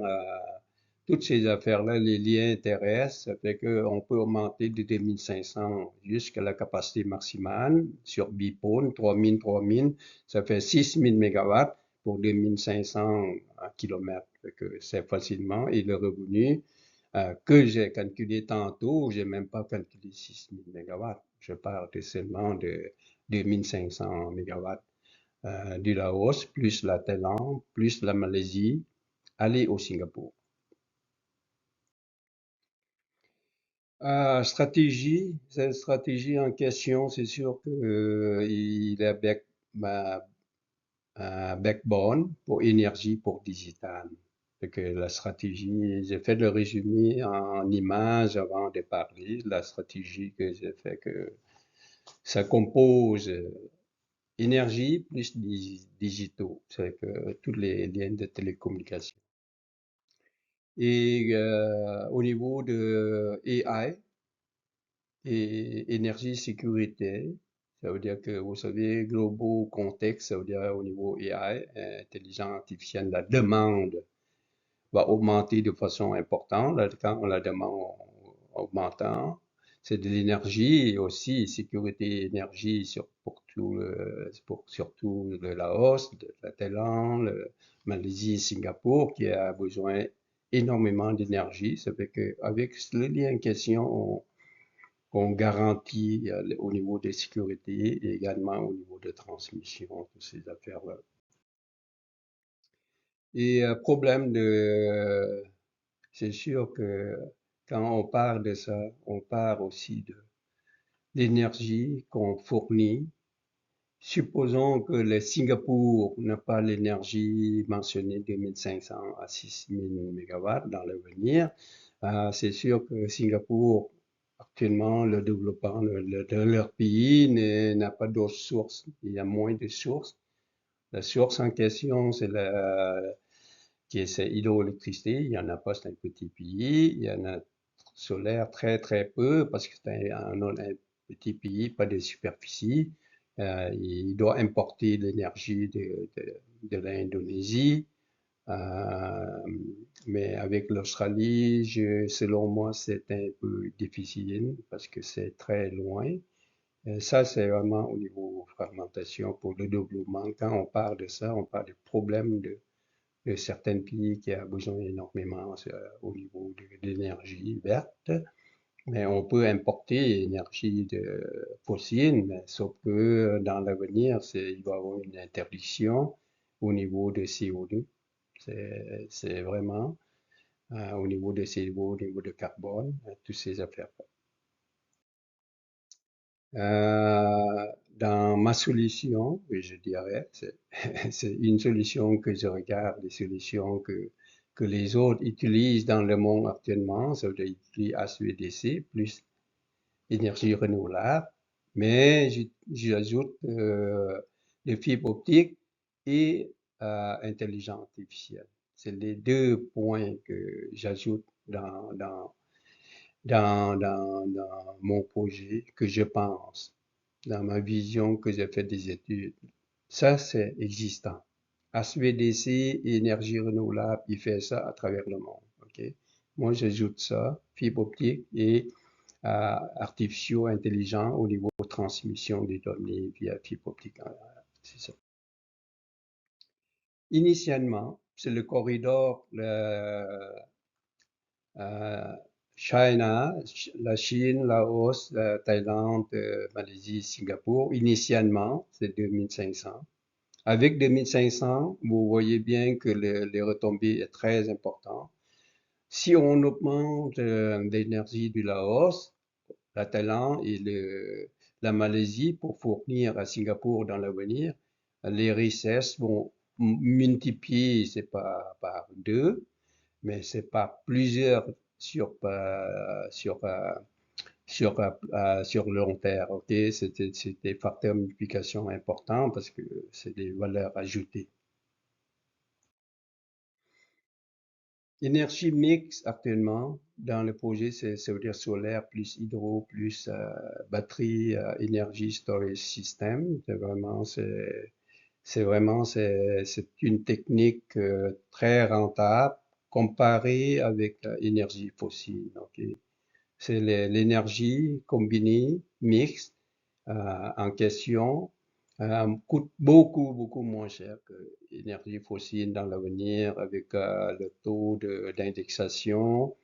Toutes ces affaires-là, les liens terrestres, ça fait qu'on peut augmenter de 2500 jusqu'à la capacité maximale sur bipôle, 3000, ça fait 6000 mégawatts pour 2500 kilomètres. C'est facilement, et le revenu que j'ai calculé tantôt, j'ai même pas calculé 6000 mégawatts. Je parle seulement de 2500 mégawatts du Laos, plus la Thaïlande, plus la Malaisie, aller au Singapour. Cette stratégie en question, c'est sûr que il est backbone pour énergie pour digital. Fait que la stratégie, j'ai fait le résumé en images avant de parler. La stratégie que j'ai fait que ça compose énergie plus digitaux, c'est que tous les liens de télécommunication. Et au niveau de AI, et énergie sécurité. Ça veut dire que, vous savez, global contexte, ça veut dire au niveau AI, intelligence artificielle, la demande va augmenter de façon importante. Là, quand la demande augmentant, c'est de l'énergie et aussi sécurité énergie surtout de la hausse, de la Thaïlande, Malaisie, Singapour, qui a besoin énormément d'énergie. Ça fait qu'avec le lien en question, qu'on garantit au niveau de sécurité et également au niveau de transmission de ces affaires-là. Et c'est sûr que quand on parle de ça, on parle aussi de l'énergie qu'on fournit. Supposons que le Singapour n'a pas l'énergie mentionnée de 1500 à 6000 mégawatts dans l'avenir. C'est sûr que Singapour, actuellement, le développement de leur pays n'a pas d'autres sources. Il y a moins de sources. La source en question, c'est hydroélectricité. Il y en a pas, c'est un petit pays. Il y en a solaire très très peu parce que c'est un petit pays, pas de superficie. Il doit importer l'énergie de l'Indonésie. Euh, mais avec l'Australie, selon moi, c'est un peu difficile parce que c'est très loin. Ça, c'est vraiment au niveau fragmentation pour le développement. Quand on parle de ça, on parle des problèmes de certains pays qui a besoin énormément au niveau de l'énergie verte. Mais on peut importer l'énergie fossile, mais sauf que dans l'avenir, il va y avoir une interdiction au niveau de CO2. C'est vraiment au niveau de CO2, au niveau de carbone, toutes ces affaires-là. Dans ma solution, oui, je dirais, c'est une solution que je regarde, des solutions que les autres utilisent dans le monde actuellement, ça veut dire utiliser HVDC plus énergie renouvelable, mais j'ajoute les fibres optiques et intelligence artificielle. C'est les deux points que j'ajoute dans mon projet que je pense, dans ma vision que j'ai fait des études. Ça, c'est existant. HVDC, énergie renouvelable, il fait ça à travers le monde. OK? Moi, j'ajoute ça, fibre optique et artificiaux intelligents au niveau de transmission des données via fibre optique. C'est ça. Initialement, c'est le corridor euh, China, la Chine, Laos, la Thaïlande, Malaisie, Singapour. Initialement, c'est 2500. Avec 2500, vous voyez bien que les retombées est très important. Si on augmente l'énergie du Laos, la Thaïlande et la Malaisie pour fournir à Singapour dans l'avenir, les richesses vont multiplier, c'est pas par deux, mais c'est par plusieurs sur, sur, sur le long terme. Ok, c'est des facteurs de multiplication importants parce que c'est des valeurs ajoutées. Énergie mix actuellement dans le projet, ça veut dire solaire plus hydro plus batterie, énergie storage system. C'est une technique très rentable comparée avec l'énergie fossile. Okay? C'est l'énergie combinée, mixte, en question, coûte beaucoup moins cher que l'énergie fossile dans l'avenir avec le taux d'indexation,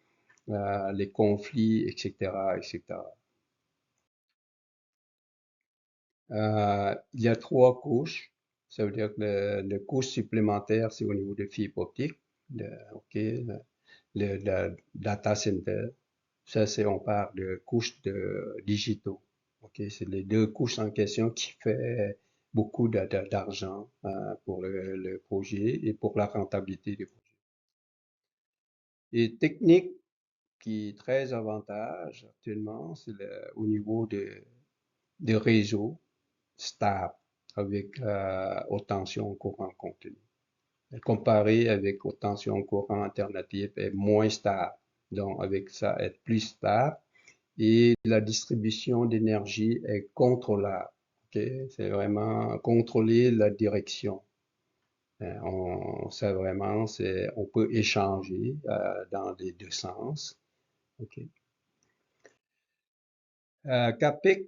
les conflits, etc., etc. Il y a trois couches. Ça veut dire que le couche supplémentaire, c'est au niveau des fibres optiques, ok, le data center. Ça, on parle de couches digitaux. Ok, c'est les deux couches en question qui fait beaucoup d'argent pour le projet et pour la rentabilité du projet. Et technique qui est très avantage actuellement, c'est au niveau de réseau stable avec haute tension courant continu. Comparé avec haute tension courant alternatif est moins stable. Donc avec ça, être plus stable et la distribution d'énergie est contrôlable. Okay? C'est vraiment contrôler la direction. Ça vraiment, on peut échanger dans les deux sens. Okay. CAPEC,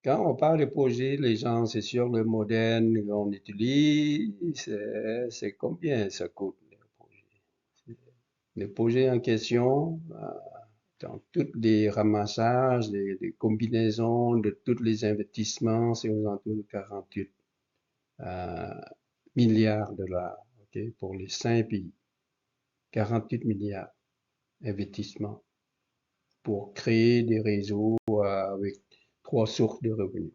quand on parle de projet, les gens, c'est sûr, le modèle qu'on utilise, c'est combien ça coûte le projet. Le projet en question, dans tous les ramassages, les combinaisons de tous les investissements, c'est aux alentours de 48 euh, milliards de dollars, ok, pour les 5 pays. 48 milliards d'investissements pour créer des réseaux avec trois sources de revenus.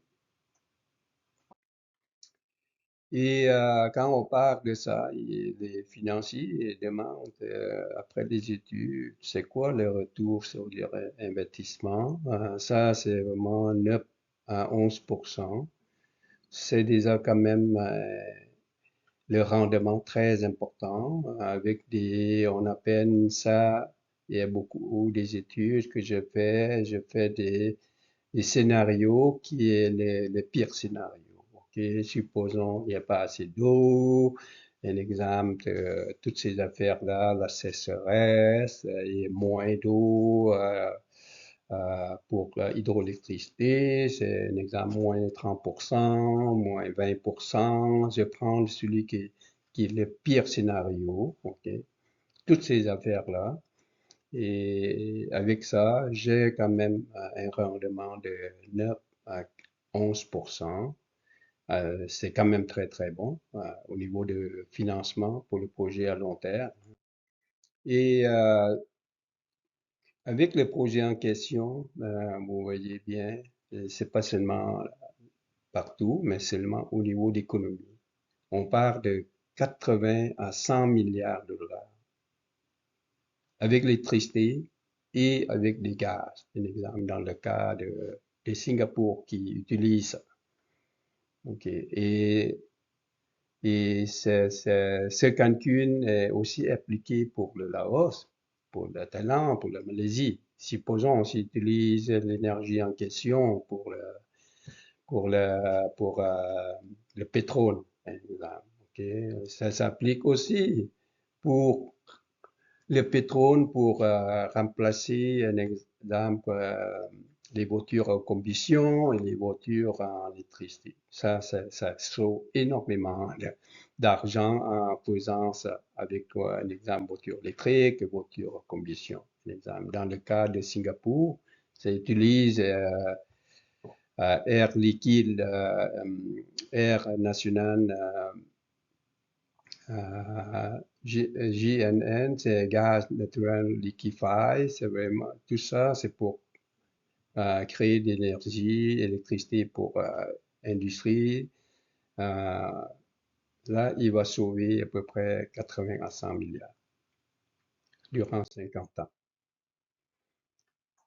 Et quand on parle de ça, les financiers demandent, après les études, c'est quoi le retour sur les investissements? Ça, c'est vraiment 9 à 11%. C'est déjà quand même le rendement très important avec on appelle ça, il y a beaucoup des études que je fais des scénarios qui est le pire scénario. Ok, supposons il n'y a pas assez d'eau, un exemple, toutes ces affaires-là, la sécheresse, il y a moins d'eau pour l'hydroélectricité, c'est un exemple moins 30%, moins 20%. Je prends celui qui est le pire scénario, ok, toutes ces affaires-là. Et avec ça, j'ai quand même un rendement de 9 à 11%. C'est quand même très, très bon au niveau de financement pour le projet à long terme. Et avec le projet en question, vous voyez bien, c'est pas seulement partout, mais seulement au niveau d'économie. On part de 80 à 100 milliards de dollars avec l'électricité et avec des gaz. Un exemple, dans le cas de Singapour qui utilise ça. OK. Et ce calcul est aussi appliqué pour le Laos, pour le Thaïlande, pour la Malaisie. Supposons on utilise l'énergie en question pour le pétrole, par exemple. OK. Ça s'applique aussi pour le pétrole pour remplacer, un exemple, les voitures à combustion et les voitures en électricité. Ça sauve énormément d'argent en faisant ça avec un exemple voiture électrique, voiture à combustion. Un exemple. Dans le cas de Singapour, ça utilise air liquide, air national GNN, c'est gaz naturel liquéfié, c'est vraiment tout ça, c'est pour créer de l'énergie, électricité pour industrie. Euh, Là, il va sauver à peu près 80 à 100 milliards durant 50 ans.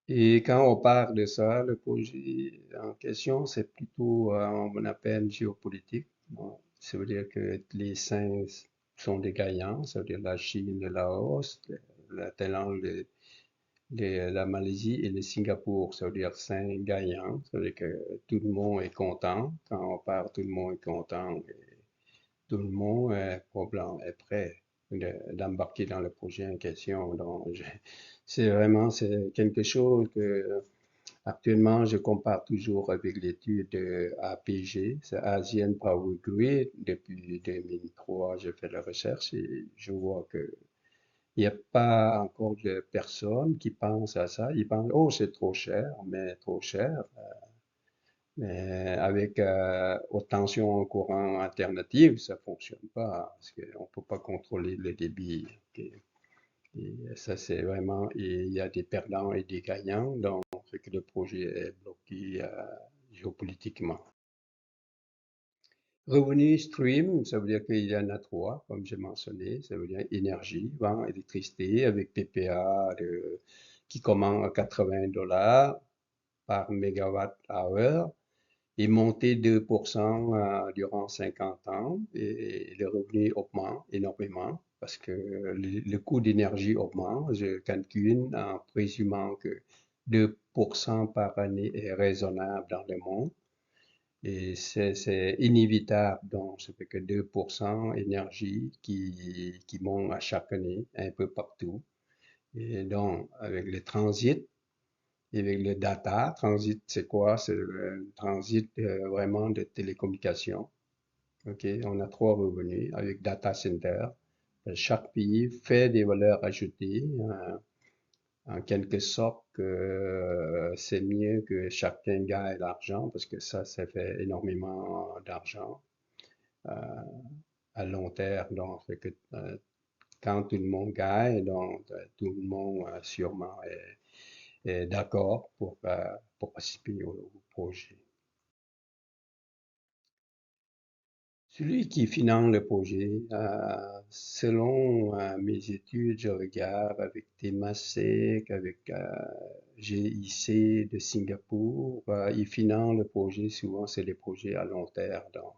Et quand on parle de ça, le projet en question, c'est plutôt, on appelle géopolitique. Bon, ça veut dire que les cinq sont des gagnants, ça veut dire la Chine, le Laos, la Thaïlande, la Malaisie et le Singapour. Ça veut dire cinq gagnants, ça veut dire que tout le monde est content. Quand on parle, tout le monde est content et tout le monde est prêt d'embarquer dans le projet en question. Donc, c'est vraiment c'est quelque chose que actuellement je compare toujours avec l'étude de APG, c'est Asian Power Grid. Depuis 2003, je fais la recherche et je vois que il n'y a pas encore de personnes qui pensent à ça. Ils pensent, oh, c'est trop cher, mais trop cher. Mais avec haute tension en courant alternative, ça fonctionne pas parce qu'on peut pas contrôler le débit. Et ça, c'est vraiment, et il y a des perdants et des gagnants, donc c'est que le projet est bloqué géopolitiquement. Revenu stream, ça veut dire qu'il y en a trois, comme j'ai mentionné. Ça veut dire énergie, vent, électricité, avec PPA qui commence à 80 dollars par mégawatt hour et monter 2% durant 50 ans. Et le revenu augmente énormément parce que le coût d'énergie augmente. Je calcule en présumant que 2% par année est raisonnable dans le monde. Et c'est inévitable, donc ça fait que 2% énergie qui monte à chaque année, un peu partout. Et donc, avec le transit, et avec le data, transit, c'est quoi? C'est le transit vraiment de télécommunications. OK? On a trois revenus avec data center. Chaque pays fait des valeurs ajoutées. En quelque sorte, c'est mieux que chacun gagne l'argent parce que ça fait énormément d'argent euh, à long terme. Donc, fait que, quand tout le monde gagne, donc tout le monde sûrement est d'accord pour participer au projet. Celui qui finance le projet, selon mes études, je regarde avec Temasek, avec GIC de Singapour, ils financent le projet, souvent c'est des projets à long terme. Donc,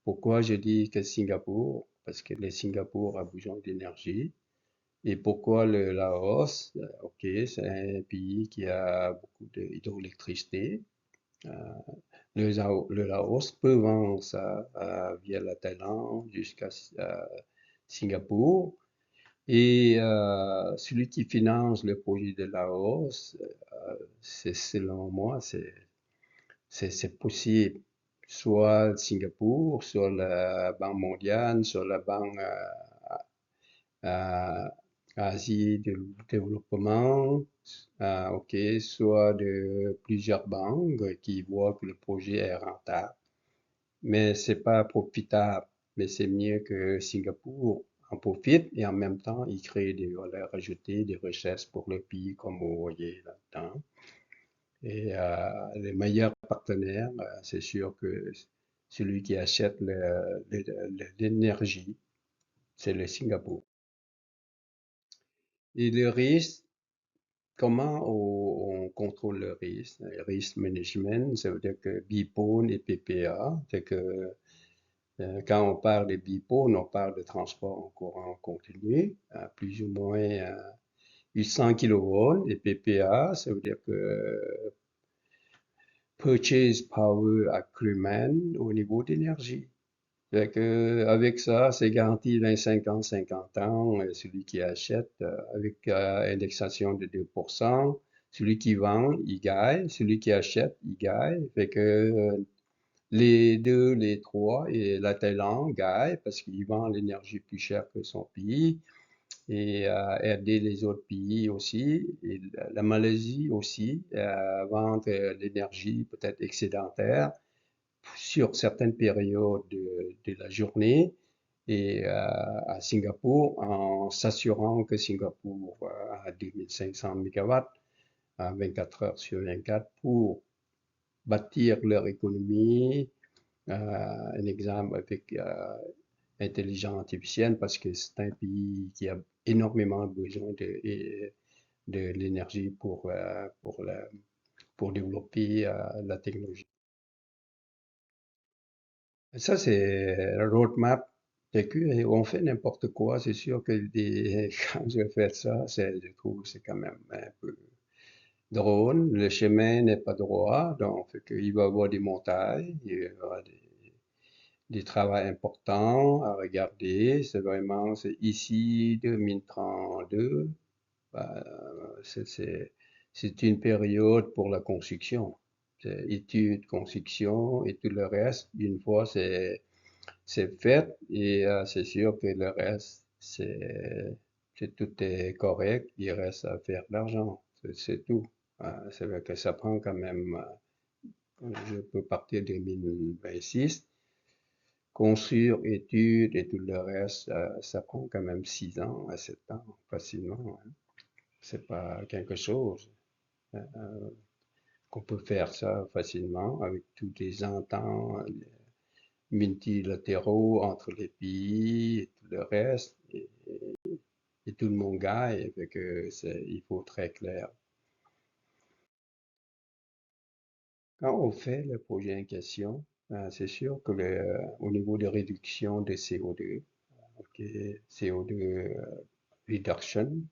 pourquoi je dis que Singapour? Parce que le Singapour a besoin d'énergie. Et pourquoi le Laos? Ok, c'est un pays qui a beaucoup d'hydroélectricité. Euh, le Laos peut vendre ça via la Thaïlande jusqu'à Singapour. Et celui qui finance le projet de Laos, c'est selon moi, c'est possible. Soit Singapour, soit la Banque mondiale, soit la Banque euh, Asie de développement, ok, soit de plusieurs banques qui voient que le projet est rentable. mais c'est pas profitable. Mais c'est mieux que Singapour en profite et en même temps, il crée des valeurs ajoutées, des richesses pour le pays, comme vous voyez là-dedans. Et les meilleurs partenaires, c'est sûr que celui qui achète l'énergie, c'est le Singapour. Et le risque, comment on contrôle le risque? Le risk management, ça veut dire que BIPON et PPA, c'est que quand on parle de BIPON, on parle de transport en courant continu, à plus ou moins 800 kV, et PPA, ça veut dire que Purchase Power Agreement au niveau d'énergie. Fait que, avec ça, c'est garanti 25 ans, 50 ans, celui qui achète, avec indexation de 2%. Celui qui vend, il gagne. Celui qui achète, il gagne. Fait que les deux, les trois, et la Thaïlande gagne parce qu'il vend l'énergie plus chère que son pays et aider les autres pays aussi. Et la Malaisie aussi vend l'énergie peut-être excédentaire sur certaines périodes de la journée et à Singapour en s'assurant que Singapour a 2500 mégawatts à 24 heures sur 24 pour bâtir leur économie. Un exemple avec intelligence artificielle parce que c'est un pays qui a énormément besoin de l'énergie pour développer la technologie. Ça, c'est la roadmap TQ. Et on fait n'importe quoi. C'est sûr que quand je fais ça, je trouve que c'est quand même un peu drôle. Le chemin n'est pas droit, donc il va y avoir des montagnes, il y aura des travaux importants à regarder. C'est vraiment, c'est ici 2032. Bah, c'est une période pour la construction. C'est études, construction et tout le reste. Une fois c'est fait et c'est sûr que le reste, c'est tout est correct. Il reste à faire de l'argent. C'est tout. C'est vrai que ça prend quand même, je peux partir de 2026. Construire, études et tout le reste, ça prend quand même 6 ans à 7 ans facilement, hein. C'est pas quelque chose qu'on peut faire ça facilement avec tous les ententes multilatéraux entre les pays et tout le reste. Et tout le monde gagne, fait que il faut très clair. Quand on fait le projet en question, c'est sûr que au niveau de réduction de CO2, ok, CO2 reduction,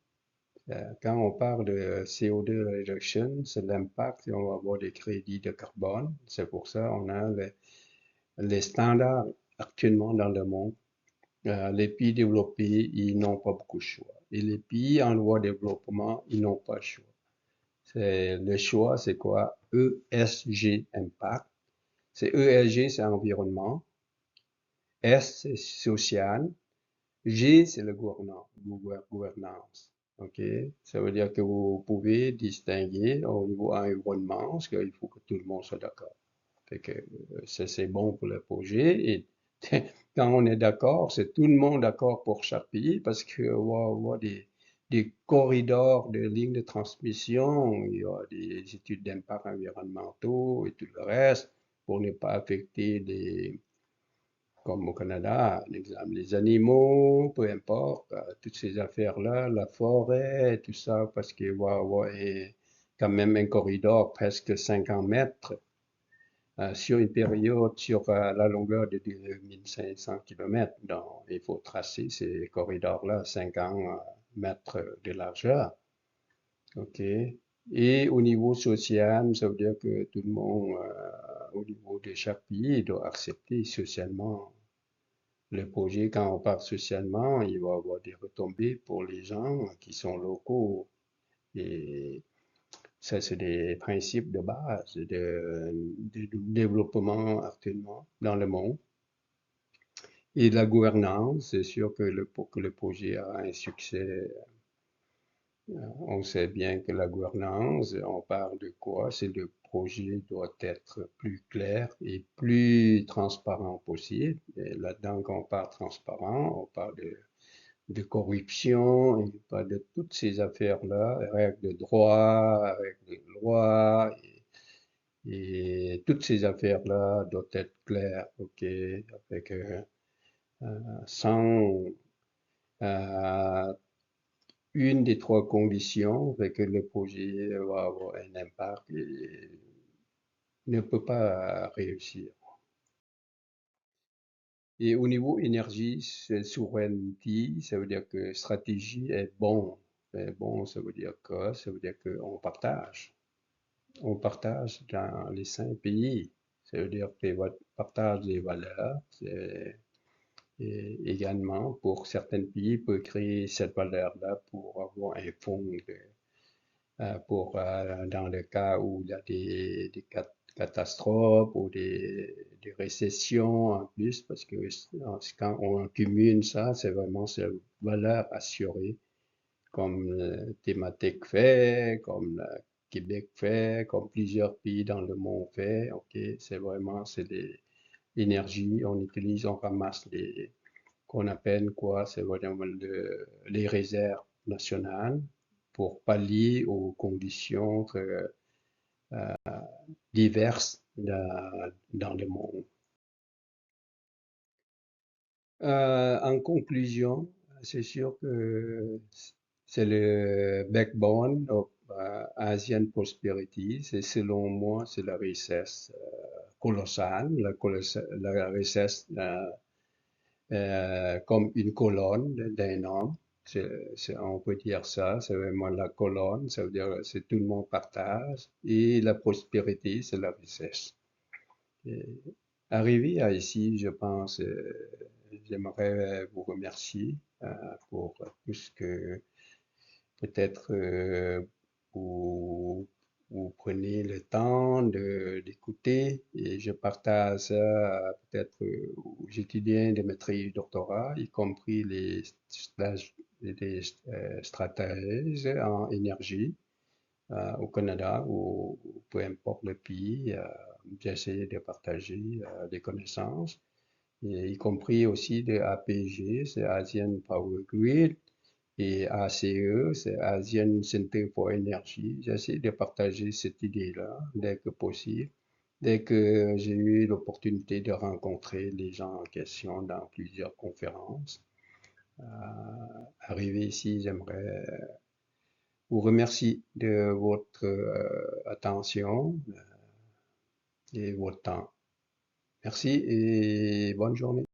quand on parle de CO2 reduction, c'est l'impact et on va avoir des crédits de carbone. C'est pour ça on a les standards actuellement dans le monde. Les pays développés, ils n'ont pas beaucoup de choix. Et les pays en voie de développement, ils n'ont pas de choix. Le choix, c'est quoi? ESG Impact. C'est ESG, c'est environnement. S, c'est social. G, c'est le gouvernance. OK? Ça veut dire que vous pouvez distinguer au niveau environnement, parce qu'il faut que tout le monde soit d'accord. Fait que c'est bon pour le projet. Et quand on est d'accord, c'est tout le monde d'accord pour chaque pays, parce qu'on va avoir des corridors de lignes de transmission, il y a des études d'impact environnementaux et tout le reste, pour ne pas affecter comme au Canada, l'exemple, les animaux, peu importe, toutes ces affaires-là, la forêt, tout ça, parce qu'il va y avoir quand même un corridor presque 50 mètres sur une période, sur la longueur de 2500 km. Donc, il faut tracer ces corridors-là, 50 mètres de largeur. OK? Et au niveau social, ça veut dire que tout le monde, au niveau de chaque pays, doit accepter socialement le projet. Quand on parle socialement, il va y avoir des retombées pour les gens qui sont locaux. Et ça, c'est des principes de base de développement actuellement dans le monde. Et la gouvernance, c'est sûr que pour que le projet a un succès On sait bien que la gouvernance, on parle de quoi? C'est le projet doit être plus clair et plus transparent possible. Et là-dedans, quand on parle transparent, on parle de corruption, et pas de toutes ces affaires-là, règles de droit, règles de loi, et toutes ces affaires-là doivent être claires, ok, avec sans une des trois conditions fait que le projet va avoir un impact et ne peut pas réussir. Et au niveau énergie, c'est souveraineté, ça veut dire que stratégie est bon. Est bon, ça veut dire quoi? Ça veut dire qu'on partage. On partage dans les 5 pays. Ça veut dire qu'on partage des valeurs. Et également, pour certains pays, peut créer cette valeur-là pour avoir un fonds dans le cas où il y a des catastrophes ou des récessions en plus, parce que quand on cumule ça, c'est vraiment cette valeur assurée, comme Thématique fait, comme Québec fait, comme plusieurs pays dans le monde fait. Ok, c'est vraiment, c'est l'énergie, on utilise, on ramasse qu'on appelle quoi, c'est vraiment les réserves nationales pour pallier aux conditions diverses dans le monde. En conclusion, c'est sûr que c'est le backbone of Asian Prosperity. C'est selon moi, c'est la richesse colossale, la richesse comme une colonne d'un homme. On peut dire ça, c'est vraiment la colonne, ça veut dire que tout le monde partage. Et la prospérité, c'est la richesse. Et arrivé à ici, je pense, j'aimerais vous remercier pour tout ce que peut-être vous, vous prenez le temps d'écouter et je partage ça peut-être aux étudiants de maîtrise doctorat, y compris les stages des stratèges en énergie au Canada ou peu importe le pays. J'essaie de partager des connaissances, y compris aussi de APG, c'est Asian Power Grid, et ACE, c'est Asian Center for Energy. J'essaie de partager cette idée-là dès que possible. Dès que j'ai eu l'opportunité de rencontrer les gens en question dans plusieurs conférences. Arrivé ici, j'aimerais vous remercier de votre attention et votre temps. Merci et bonne journée.